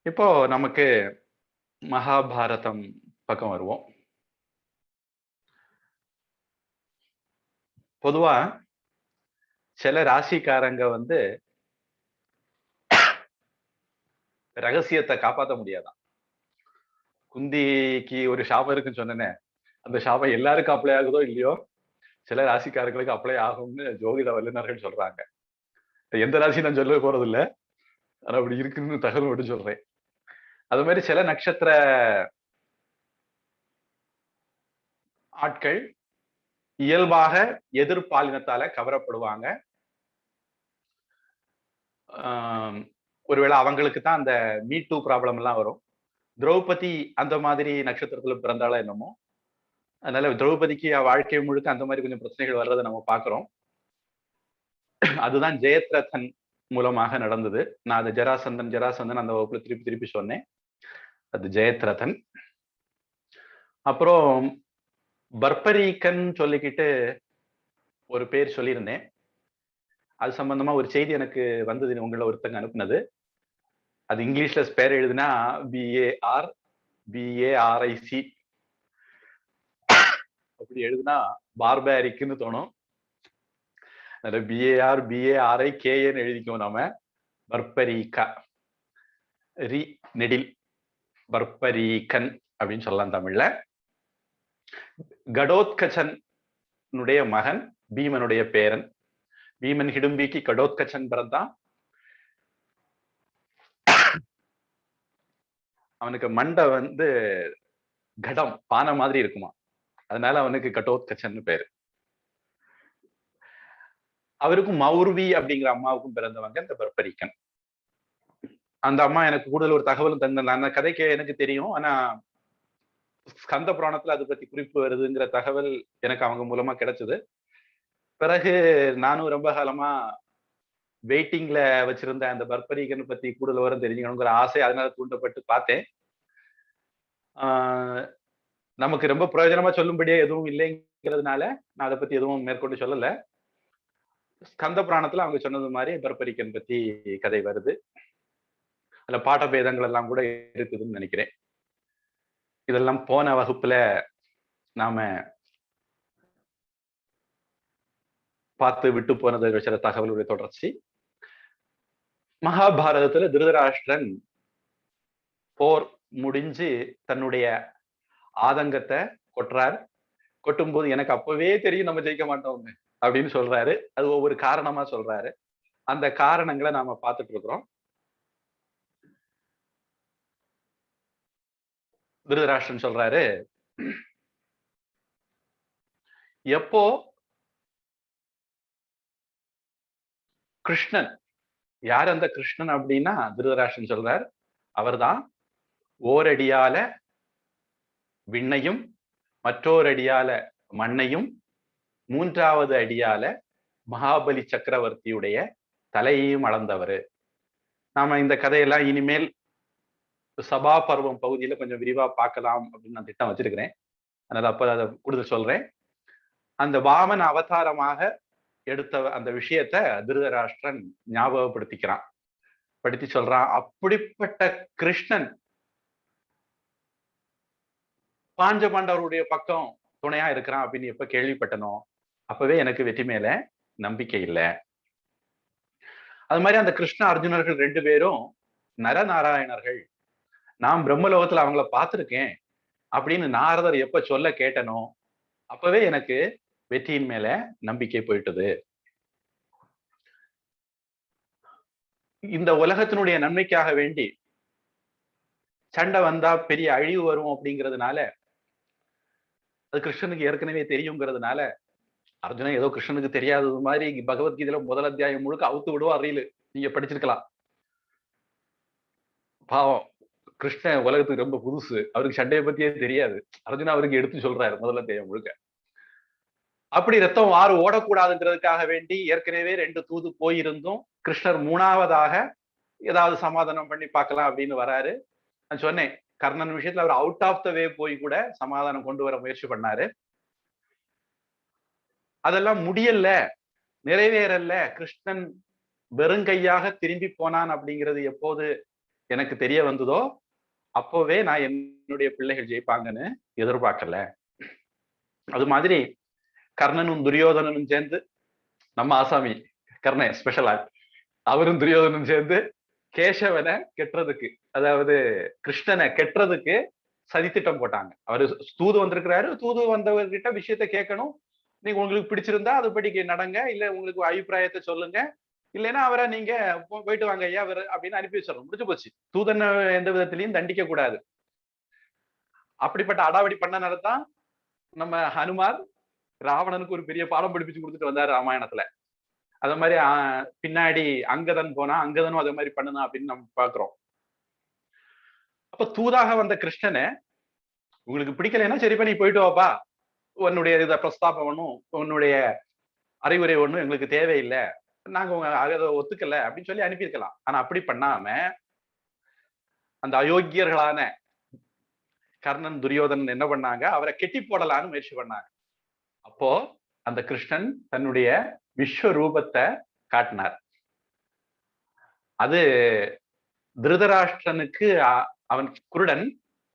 இப்போ நமக்கு மகாபாரதம் பக்கம் வருவோம். பொதுவா சில ராசிக்காரங்க ரகசியத்தை காப்பாற்ற முடியாதான். குந்திக்கு ஒரு சாபம் இருக்குன்னு சொன்னேனே, அந்த சாபம் எல்லாருக்கும் அப்ளை ஆகுதோ இல்லையோ, சில ராசிக்காரங்களுக்கு அப்ளை ஆகும்னு ஜோதிட வல்லுநர்கள் சொல்றாங்க. எந்த ராசி நான் சொல்ல போறது இல்லை, ஆனா அப்படி இருக்குன்னு தகவல் மட்டும் சொல்றேன். அது மாதிரி சில நட்சத்திர ஆட்கள் இயல்பாக எதிர்பாலினத்தால கவரப்படுவாங்க. ஒருவேளை அவங்களுக்கு தான் அந்த மீ டூ ப்ராப்ளம் எல்லாம் வரும். திரௌபதி அந்த மாதிரி நட்சத்திரத்துல பிறந்தாலும் என்னமோ, அதனால திரௌபதிக்கு வாழ்க்கை முழுக்க அந்த மாதிரி கொஞ்சம் பிரச்சனைகள் வர்றதை நம்ம பார்க்கிறோம். அதுதான் ஜெயத்ரதன் மூலமாக நடந்தது. நான் அது ஜராசந்தன் அந்த வகுப்புல திருப்பி சொன்னேன். அது ஜெயத்ரதன். அப்புறம் பர்பரீக்கன் சொல்லிக்கிட்டு ஒரு பேர் சொல்லியிருந்தேன். அது சம்பந்தமா ஒரு செய்தி எனக்கு வந்தது, உங்களை ஒருத்தங்க அனுப்புனது. அது இங்கிலீஷ்ல பேர் எழுதுனா BARBARIC அப்படி எழுதுனா பார்பாரிக்னு தோணும். BARBARIKன்னு எழுதிக்கோ. நாம பர்பரீகா, ரி நெடில், பர்பரீகன் அப்படின்னு சொல்லலாம் தமிழ்ல. கடோத்கச்சனுடைய மகன், பீமனுடைய பேரன். பீமன் ஹிடும்பிக்கு கடோத்கச்சன் பிறந்தான். அவனுக்கு மண்டை கடம் பானை மாதிரி இருக்குமா, அதனால அவனுக்கு கடோத்கச்சன் பேரு. அவருக்கும் மௌர்வி அப்படிங்கிற அம்மாவுக்கும் பிறந்தவங்க இந்த பர்பரீக்கன். அந்த அம்மா எனக்கு கூடுதல் ஒரு தகவலும் தந்தாங்க. அந்த கதைக்கு எனக்கு தெரியும், ஆனா ஸ்கந்த புராணத்துல அதை பத்தி குறிப்பு வருதுங்கிற தகவல் எனக்கு அவங்க மூலமா கிடைச்சது. பிறகு நானும் ரொம்ப காலமா வெயிட்டிங்ல வச்சிருந்த அந்த பர்பரீகன் பத்தி கூடுதல் விவரம் தெரிஞ்சுக்கணுங்கிற ஆசை அதனால தூண்டப்பட்டு பார்த்தேன். நமக்கு ரொம்ப பிரயோஜனமா சொல்லும்படியே எதுவும் இல்லைங்கிறதுனால நான் அதை பத்தி எதுவும் மேற்கொண்டு சொல்லல. ஸ்கந்த புராணத்துல அவங்க சொன்னது மாதிரி பர்பரீகன் பத்தி கதை வருது. அதுல பாட்ட பேதங்கள் எல்லாம் கூட இருக்குதுன்னு நினைக்கிறேன். இதெல்லாம் போன வகுப்புல நாம பார்த்து விட்டு போனது சில தகவலுடைய தொடர்ச்சி. மகாபாரதத்துல திருதராஷ்டிரன் போர் முடிஞ்சு தன்னுடைய ஆதங்கத்தை கொட்டுறார். கொட்டும் போது எனக்கு அப்பவே தெரியும் நம்ம ஜெயிக்க மாட்டோம் அப்படின்னு சொல்றாரு. அது ஒவ்வொரு காரணமா சொல்றாரு. அந்த காரணங்களை நாம பார்த்துட்டு இருக்கிறோம். திருதராஷ்டிரன் சொல்றாரு, எப்போ கிருஷ்ணன், யார் அந்த கிருஷ்ணன் அப்படின்னா திருதராஷ்டிரன் சொல்றார், அவர்தான் ஓரடியால விண்ணையும் மற்றொரு அடியால மண்ணையும் மூன்றாவது அடியால மகாபலி சக்கரவர்த்தியுடைய தலையையும் அளந்தவர். நாம இந்த கதையெல்லாம் இனிமேல் சபா பருவம் பகுதியில கொஞ்சம் விரிவா பார்க்கலாம் அப்படின்னு நான் திட்டம் வச்சிருக்கிறேன். அதனால அப்ப அதை கூடுதல் சொல்றேன். அந்த வாமன அவதாரமாக எடுத்த அந்த விஷயத்த திருதராஷ்டிரன் ஞாபகப்படுத்திக்கிறான், படுத்தி சொல்றான். அப்படிப்பட்ட கிருஷ்ணன் பாஞ்ச பாண்டவருடைய பக்கம் துணையா இருக்கிறான் அப்படின்னு எப்ப கேள்விப்பட்டனோ அப்பவே எனக்கு வெற்றி மேல நம்பிக்கை இல்லை. அது மாதிரி அந்த கிருஷ்ண அர்ஜுனர்கள் 2 பேரும் நரநாராயணர்கள், நான் பிரம்மலோகத்துல அவங்கள பார்த்திருக்கேன் அப்படின்னு நாரதர் எப்ப சொல்ல கேட்டனோ அப்பவே எனக்கு வெற்றியின் மேல நம்பிக்கை போயிட்டது. இந்த உலகத்தினுடைய நன்மைக்காக வேண்டி சண்டை வந்தா பெரிய அழிவு வரும் அப்படிங்கிறதுனால, அது கிருஷ்ணனுக்கு ஏற்கனவே தெரியுங்கிறதுனால, அர்ஜுனன் ஏதோ கிருஷ்ணனுக்கு தெரியாதது மாதிரி பகவத்கீதையில முதல் அத்தியாயம் முழுக்க அவுத்து விடுவா ரீலு, நீங்க படிச்சிருக்கலாம். பாவம், கிருஷ்ணன் உலகத்துக்கு ரொம்ப புதுசு, அவருக்கு சண்டையை பத்தியே தெரியாது. அர்ஜுனா அவருக்கு எடுத்து சொல்றாரு முதல் அத்தியாயம் முழுக்க. அப்படி ரத்தம் வாறு ஓடக்கூடாதுங்கிறதுக்காக வேண்டி ஏற்கனவே 2 தூது போயிருந்தும் கிருஷ்ணர் 3ஆவதாக ஏதாவது சமாதானம் பண்ணி பார்க்கலாம் அப்படின்னு வராரு. நான் சொன்னேன், கர்ணன் விஷயத்துல அவர் அவுட் ஆஃப் த வே போய் கூட சமாதானம் கொண்டு வர முயற்சி பண்ணாரு. அதெல்லாம் முடியல, நிறைவேறல. கிருஷ்ணன் வெறுங்கையாக திரும்பி போனான் அப்படிங்கிறது எப்போது எனக்கு தெரிய வந்ததோ அப்போவே நான் என்னுடைய பிள்ளைகள் ஜெயிப்பாங்கன்னு எதிர்பார்க்கல. அது மாதிரி கர்ணனும் துரியோதனனும் சேர்ந்து, நம்ம ஆசாமி கர்ணன் ஸ்பெஷலா, அவரும் துரியோதனும் சேர்ந்து கேசவனை கெட்டுறதுக்கு, அதாவது கிருஷ்ணனை கெட்டுறதுக்கு சதித்திட்டம் போட்டாங்க. அவரு தூது வந்திருக்கிறாரு, தூது வந்தவர்கிட்ட விஷயத்த கேட்கணும், நீங்க உங்களுக்கு பிடிச்சிருந்தா அதுபடி நடங்க, இல்ல உங்களுக்கு அபிப்பிராயத்தை சொல்லுங்க, இல்லைன்னா அவரை நீங்க போயிட்டு வாங்க ஐயா அப்படின்னு அனுப்பி வச்சிடணும், முடிஞ்சு போச்சு. தூதனை எந்த விதத்திலையும் தண்டிக்க கூடாது. அப்படிப்பட்ட அடாவடி பண்ணனாலதான் நம்ம ஹனுமார் ராவணனுக்கு ஒரு பெரிய பாடம் படிப்பிச்சு கொடுத்துட்டு வந்தாரு ராமாயணத்துல. அத மாதிரி பின்னாடி அங்கதன் போனா அங்கதனும் அதே மாதிரி பண்ணுனா அப்படின்னு நம்ம பாக்குறோம். அப்ப தூதாக வந்த கிருஷ்ணனை, உங்களுக்கு பிடிக்கலைன்னா சரிப்பா நீ போயிட்டு வாப்பா, உன்னுடைய இதை பிரஸ்தாபம் ஒண்ணும் உன்னுடைய அறிவுரை ஒண்ணும் எங்களுக்கு தேவையில்லை, நாங்க அதை ஒத்துக்கல அப்படின்னு சொல்லி அனுப்பியிருக்கலாம். ஆனா அப்படி பண்ணாம அந்த அயோக்கியர்களான கர்ணன் துரியோதனன் என்ன பண்ணாங்க, அவரை கெட்டி போடலான்னு முயற்சி பண்ணாங்க. அப்போ அந்த கிருஷ்ணன் தன்னுடைய விஸ்வரூபத்தை காட்டினார். அது திருதராஷ்டிரனுக்கு, அவன் குருடன்,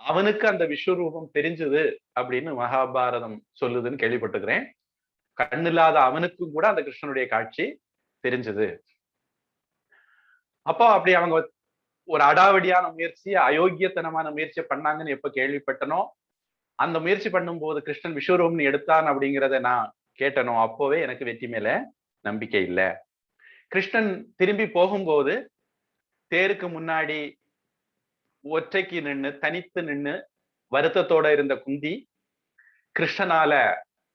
அவனுக்கு அந்த விஸ்வரூபம் தெரிஞ்சது அப்படின்னு மகாபாரதம் சொல்லுதுன்னு கேள்விப்பட்டுக்கிறேன். கண்ணில்லாத அவனுக்கும் கூட அந்த கிருஷ்ணனுடைய காட்சி தெரிஞ்சது. அப்போ அப்படி அவங்க ஒரு அடாவடியான முயற்சி, அயோக்கியத்தனமான முயற்சியை பண்ணாங்கன்னு எப்ப கேள்விப்பட்டனோ, அந்த முயற்சி பண்ணும்போது கிருஷ்ணன் விஸ்வரூபம் எடுத்தான் அப்படிங்கிறத நான் கேட்டனோ அப்போவே எனக்கு வெற்றி மேல நம்பிக்கை இல்லை. கிருஷ்ணன் திரும்பி போகும்போது தேருக்கு முன்னாடி ஒற்றைக்கு நின்று, தனித்து நின்று வருத்தத்தோட இருந்த குந்தி கிருஷ்ணனால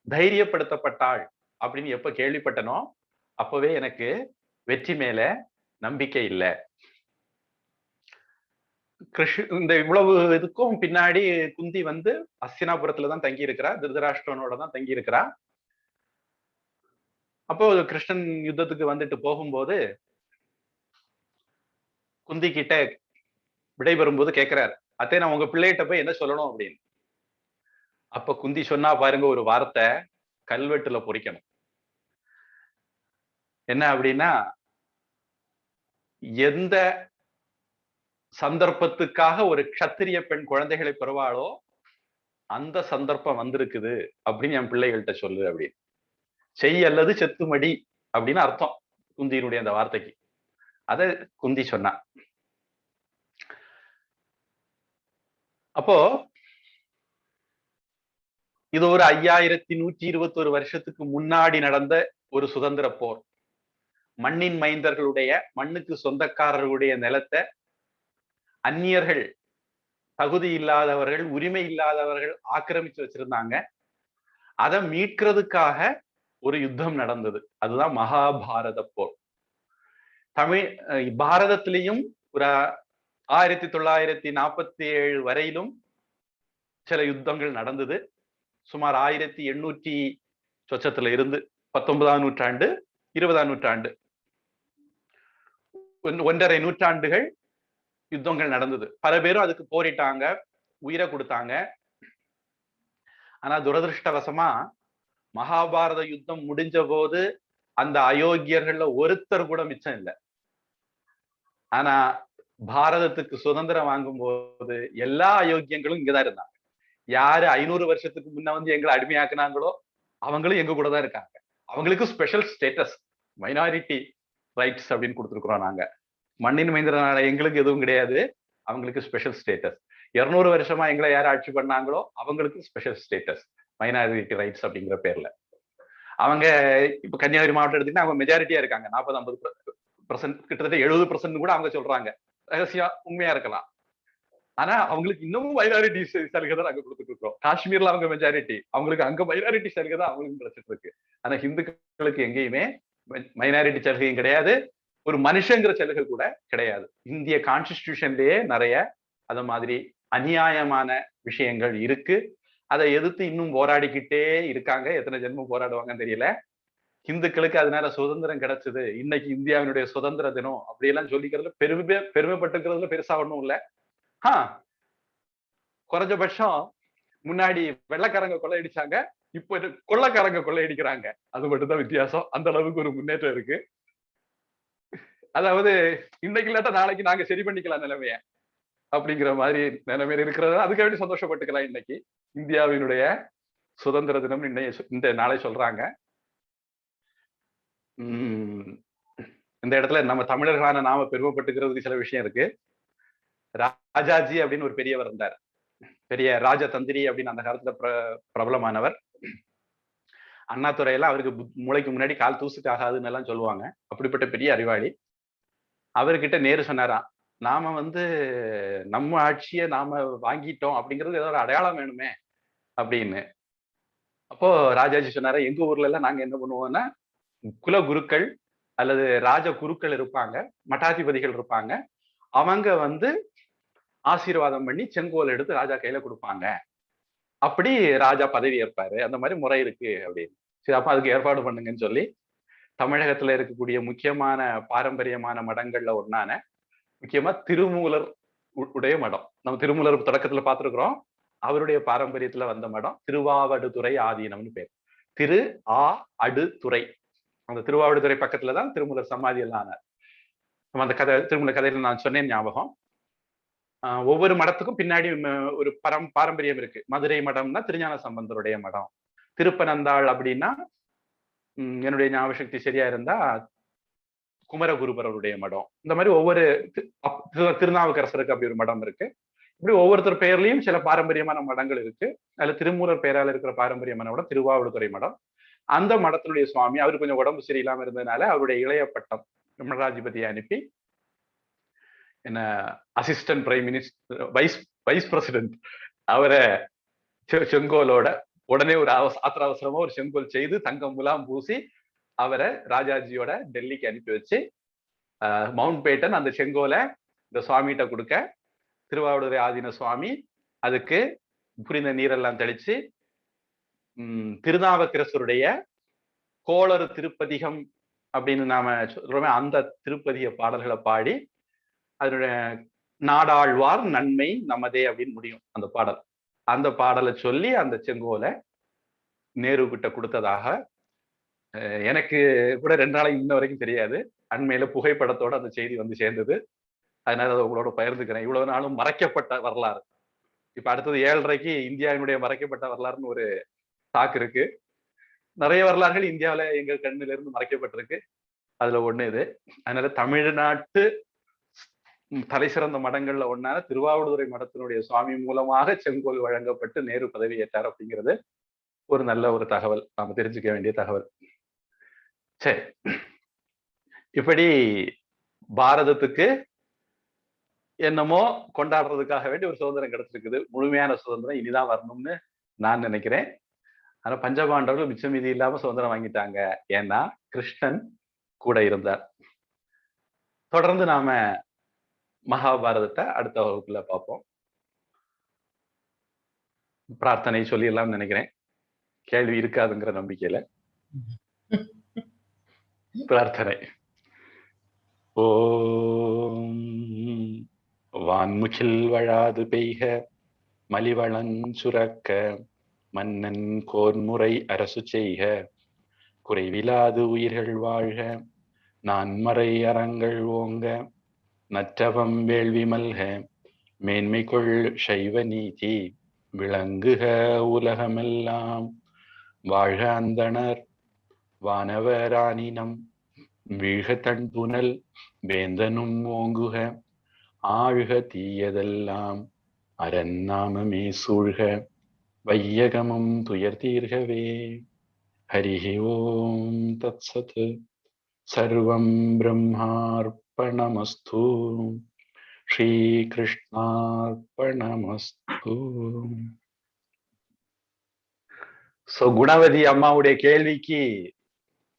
தைரியப்படுத்தப்பட்டாள் அப்படின்னு எப்ப கேள்விப்பட்டனோ அப்பவே எனக்கு வெற்றி மேல நம்பிக்கை இல்லை. இந்த இவ்வளவு இதுக்கும் பின்னாடி குந்தி வந்து அஸ்தினாபுரத்துலதான் தங்கி இருக்கிறா, திருதராஷ்டிரனோட தான் தங்கி இருக்கிறா. அப்போ கிருஷ்ணன் யுத்தத்துக்கு வந்துட்டு போகும்போது குந்தி கிட்ட விடைபெறும்போது கேட்கிறார், அத்தே நான் உங்க பிள்ளைகிட்ட போய் என்ன சொல்லணும் அப்படின்னு. அப்ப குந்தி சொன்னா பாருங்க ஒரு வார்த்தை, கல்வெட்டுல பொறிக்கணும். என்ன அப்படின்னா, எந்த சந்தர்ப்பத்துக்காக ஒரு க்ஷத்திரிய பெண் குழந்தைகளை பெறுவாளோ அந்த சந்தர்ப்பம் வந்திருக்குது அப்படின்னு என் பிள்ளைகள்கிட்ட சொல்லு அப்படின்னு. செய் அல்லது செத்துமடி அப்படின்னு அர்த்தம் குந்தியினுடைய அந்த வார்த்தைக்கு. அத குந்தி சொன்னா. அப்போ இது ஒரு 5121 வருஷத்துக்கு முன்னாடி நடந்த ஒரு சுதந்திர போர். மண்ணின் மைந்தர்களுடைய, மண்ணுக்கு சொந்தக்காரர்களுடைய நிலத்தை அந்நியர்கள், தகுதி இல்லாதவர்கள், உரிமை இல்லாதவர்கள் ஆக்கிரமிச்சு வச்சிருந்தாங்க. அதை மீட்கிறதுக்காக ஒரு யுத்தம் நடந்தது. அதுதான் மகாபாரத போர். பாரதத்திலையும் ஒரு 1947 வரையிலும் சில யுத்தங்கள் நடந்தது. சுமார் 1800 சொச்சத்துல இருந்து 19ஆம் நூற்றாண்டு 20ஆம் நூற்றாண்டு 1.5 நூற்றாண்டுகள் யுத்தங்கள் நடந்தது. பல பேரும் அதுக்கு போரிட்டாங்க, உயிரை கொடுத்தாங்க. ஆனா துரதிருஷ்டவசமா மகாபாரத யுத்தம் முடிஞ்ச போது அந்த அயோக்கியர்கள்ல ஒருத்தர் கூட மிச்சம் இல்லை. ஆனா பாரதத்துக்கு சுதந்திரம் வாங்கும் போது எல்லா அயோக்கியங்களும் இங்கதான் இருந்தாங்க. யாரு 500 வருஷத்துக்கு முன்ன வந்து எங்களை அடிமையாக்குனாங்களோ அவங்களும் எங்க கூட தான் இருக்காங்க. அவங்களுக்கு ஸ்பெஷல் ஸ்டேட்டஸ், மைனாரிட்டி ரைட்ஸ் அப்படின்னு கொடுத்துருக்குறோம் நாங்க. மண்ணின் மைந்தனால எங்களுக்கு எதுவும் கிடையாது, அவங்களுக்கு ஸ்பெஷல் ஸ்டேட்டஸ். 200 வருஷமா எங்களை யார் ஆட்சி பண்ணாங்களோ அவங்களுக்கு ஸ்பெஷல் ஸ்டேட்டஸ், மைனாரிட்டி ரைட்ஸ் அப்படிங்கிற பேர்ல. அவங்க இப்ப கன்னியாகுமரி மாவட்டம் எடுத்தீங்கன்னா அவங்க மெஜாரிட்டியா இருக்காங்க. 40-50%, கிட்டத்தட்ட 70% கூட அவங்க சொல்றாங்க. ரகசியம் உண்மையா இருக்கலாம். ஆனா அவங்களுக்கு இன்னமும் மைனாரிட்டி சலுகை தான் நாங்க கொடுத்துட்டு இருக்கோம். காஷ்மீர்ல அவங்க மெஜாரிட்டி, அவங்களுக்கு அங்க மைனாரிட்டி சலுகை தான் அவங்களுக்கு கிடைச்சிட்டு இருக்கு. ஆனா ஹிந்துக்களுக்கு எங்கேயுமே மைனாரிட்டி சலுகையும் கிடையாது, ஒரு மனுஷங்கிற சலுகை கூட கிடையாது. இந்திய கான்ஸ்டிடியூஷன்லயே நிறைய அத மாதிரி அநியாயமான விஷயங்கள் இருக்கு. அதை எதிர்த்து இன்னும் போராடிக்கிட்டே இருக்காங்க. எத்தனை ஜென்மம் போராடுவாங்கன்னு தெரியல. இந்துக்களுக்கு அதனால சுதந்திரம் கிடைச்சது, இன்னைக்கு இந்தியாவினுடைய சுதந்திர தினம் அப்படியெல்லாம் சொல்லிக்கிறதுல பெருமைப்பட்டுக்கிறதுல பெருசா ஒண்ணும் இல்லை. குறைஞ்சபட்சம் முன்னாடி வெள்ளைக்காரங்க கொள்ளையடிச்சாங்க, இப்ப கொள்ளைக்காரங்க கொள்ளையடிக்கிறாங்க. அது மட்டும்தான் வித்தியாசம். அந்த அளவுக்கு ஒரு முன்னேற்றம் இருக்கு. அதாவது இன்னைக்கு இல்லாட்டா நாளைக்கு நாங்க சரி பண்ணிக்கலாம் நிலைமைய அப்படிங்கிற மாதிரி நிலைமையில இருக்கிறது. அதுக்கு வேண்டி சந்தோஷப்பட்டுக்கலாம். இன்னைக்கு இந்தியாவினுடைய சுதந்திர தினம் இந்த நாளை சொல்றாங்க. இந்த இடத்துல நம்ம தமிழர்களான நாம பெருமைப்பட்டுக்கிறதுக்கு சில விஷயம் இருக்கு. ராஜாஜி அப்படின்னு ஒரு பெரியவர் இருந்தார், பெரிய ராஜதந்திரி அப்படின்னு அந்த காலத்துல பிரபலமானவர். அண்ணாதுரையெல்லாம் அவருக்கு மூளைக்கு முன்னாடி கால் தூசுக்கு ஆகாதுன்னு எல்லாம் சொல்லுவாங்க. அப்படிப்பட்ட பெரிய அறிவாளி. அவர்கிட்ட நேரு சொன்னாராம், நாம நம்ம ஆட்சியை நாம வாங்கிட்டோம் அப்படிங்கிறது ஏதோ ஒரு அடையாளம் வேணுமே அப்படின்னு. அப்போ ராஜாஜி சொன்னாரா, எங்க ஊர்ல எல்லாம் நாங்க என்ன பண்ணுவோம்னா, குல குருக்கள் அல்லது ராஜ குருக்கள் இருப்பாங்க, மட்டாதிபதிகள் இருப்பாங்க. அவங்க ஆசீர்வாதம் பண்ணி செங்கோல் எடுத்து ராஜா கையில கொடுப்பாங்க. அப்படி ராஜா பதவி ஏற்பாரு. அந்த மாதிரி முறை இருக்கு அப்படின்னு. சரி, அப்ப அதுக்கு ஏற்பாடு பண்ணுங்கன்னு சொல்லி தமிழகத்துல இருக்கக்கூடிய முக்கியமான பாரம்பரியமான மடங்கள்ல ஒன்னான முக்கியமா திருமூலர் உடைய மடம், நம்ம திருமூலர் தொடக்கத்துல பார்த்திருக்கிறோம். அவருடைய பாரம்பரியத்துல வந்த மடம் திருவாவடுதுறை ஆதீனம்னு பேர். திரு ஆ அடுதுறை. அந்த திருவாவடுதுறை பக்கத்துலதான் திருமூலர் சமாதி எல்லாம் ஆனார். நம்ம அந்த திருமூலர் கதையில நான் சொன்னேன் ஞாபகம். ஒவ்வொரு மடத்துக்கும் பின்னாடி ஒரு பாரம்பரியம் இருக்கு. மதுரை மடம்னா திருஞான சம்பந்தருடைய மடம், திருப்பனந்தாள் அப்படின்னா என்னுடைய ஞாபக சக்தி சரியா இருந்தா குமரகுருபரருடைய மடம். இந்த மாதிரி ஒவ்வொரு திருநாவுக்கரசருக்கு அப்படி ஒரு மடம் இருக்கு. இப்படி ஒவ்வொருத்தர் பெயர்லயும் சில பாரம்பரியமான மடங்கள் இருக்கு. அதுல திருமூலர் பெயரால் இருக்கிற பாரம்பரியமான மடம் திருவாவடுதுறை மடம். அந்த மடத்தினுடைய சுவாமி அவரு கொஞ்சம் உடம்பு சரியில்லாம இருந்ததுனால அவருடைய இளைய பட்டம் விமலராஜபதியை அனுப்பி என்ன assistant prime minister vice president அவரை செங்கோலோட உடனே ஒரு ஆத்திர அவசரமா ஒரு செங்கோல் செய்து தங்கம் முலாம் பூசி அவரை ராஜாஜியோட டெல்லிக்கு அனுப்பி வச்சு மவுண்ட் பேட்டன் அந்த செங்கோலை இந்த சுவாமிகிட்ட கொடுக்க, திருவாவடுதுறை ஆதீன சுவாமி அதுக்கு புரிந்த நீரெல்லாம் தெளிச்சு திருநாவுக்கரசருடைய கோளறு திருப்பதிகம் அப்படின்னு நாம சொல்றோமே, அந்த திருப்பதிக பாடல்களை பாடி அதனுடைய நாடாழ்வார் நன்மை நமதே அப்படின்னு முடியும் அந்த பாடல். அந்த பாடலை சொல்லி அந்த செங்கோலை நேரு கிட்ட கொடுத்ததாக எனக்கு கூட 2 நாளைக்கு இன்ன வரைக்கும் தெரியாது. அண்மையில புகைப்படத்தோட அந்த செய்தி சேர்ந்தது. அதனால அதை உங்களோட பகிர்ந்துக்கிறேன். இவ்வளவு நாளும் மறைக்கப்பட்ட வரலாறு. இப்ப அடுத்தது 7:30க்கு இந்தியாவினுடைய மறைக்கப்பட்ட வரலாறுன்னு ஒரு டாக் இருக்கு. நிறைய வரலாறுகள் இந்தியாவில எங்கள் கண்ணில இருந்து மறைக்கப்பட்டிருக்கு. அதுல ஒண்ணு இது. அதனால தமிழ்நாட்டு தலை சிறந்த மடங்கள்ல ஒன்னான திருவாவடுதுறை மடத்தினுடைய சுவாமி மூலமாக செங்கோல் வழங்கப்பட்டு நேரு பதவி ஏற்றார் அப்படிங்கிறது ஒரு நல்ல ஒரு தகவல், நாம தெரிஞ்சுக்க வேண்டிய தகவல். சரி, இப்படி பாரதத்துக்கு என்னமோ கொண்டாடுறதுக்காக வேண்டி ஒரு சுதந்திரம் கிடைச்சிருக்குது. முழுமையான சுதந்திரம் இனிதான் வரணும்னு நான் நினைக்கிறேன். ஆனா பஞ்சபாண்டவர்கள் மிச்சம் மீதி இல்லாம சுதந்திரம் வாங்கிட்டாங்க. ஏன்னா கிருஷ்ணன் கூட இருந்தார். தொடர்ந்து நாம மகாபாரதத்தை அடுத்த வகுப்புல பார்ப்போம். பிரார்த்தனை சொல்லிடலாம்னு நினைக்கிறேன். கேள்வி இருக்காதுங்கிற நம்பிக்கையில பிரார்த்தனை. ஓம் வான்முகில் வழாது பெய்க, மலிவளன் சுரக்க, மன்னன் கோன்முறை அரசு செய்க, குறைவிலாது உயிர்கள் வாழ்க, நான்மறை அறங்கள் ஓங்க, நற்றவம் வேள்வி மல்க, மேன்மைக்குள் சைவ நீதி விளங்குக உலகமெல்லாம். வாழ்க அந்தணர் வானவரானினம், வீழ்க தன் புனல் வேந்தனும் ஓங்குக, ஆழ்க தீயதெல்லாம் அரண்நாமமே சூழ்க, வையகமும் துயர் தீர்கவே. ஹரிஹி ஓம் தத்சத். சர்வம் பிரம்மார்ப்பணமஸ்து. ஸ்ரீகிருஷ்ணார்ப்பணமஸ்து. சோ குணவதி அம்மாவுடைய கேள்விக்கு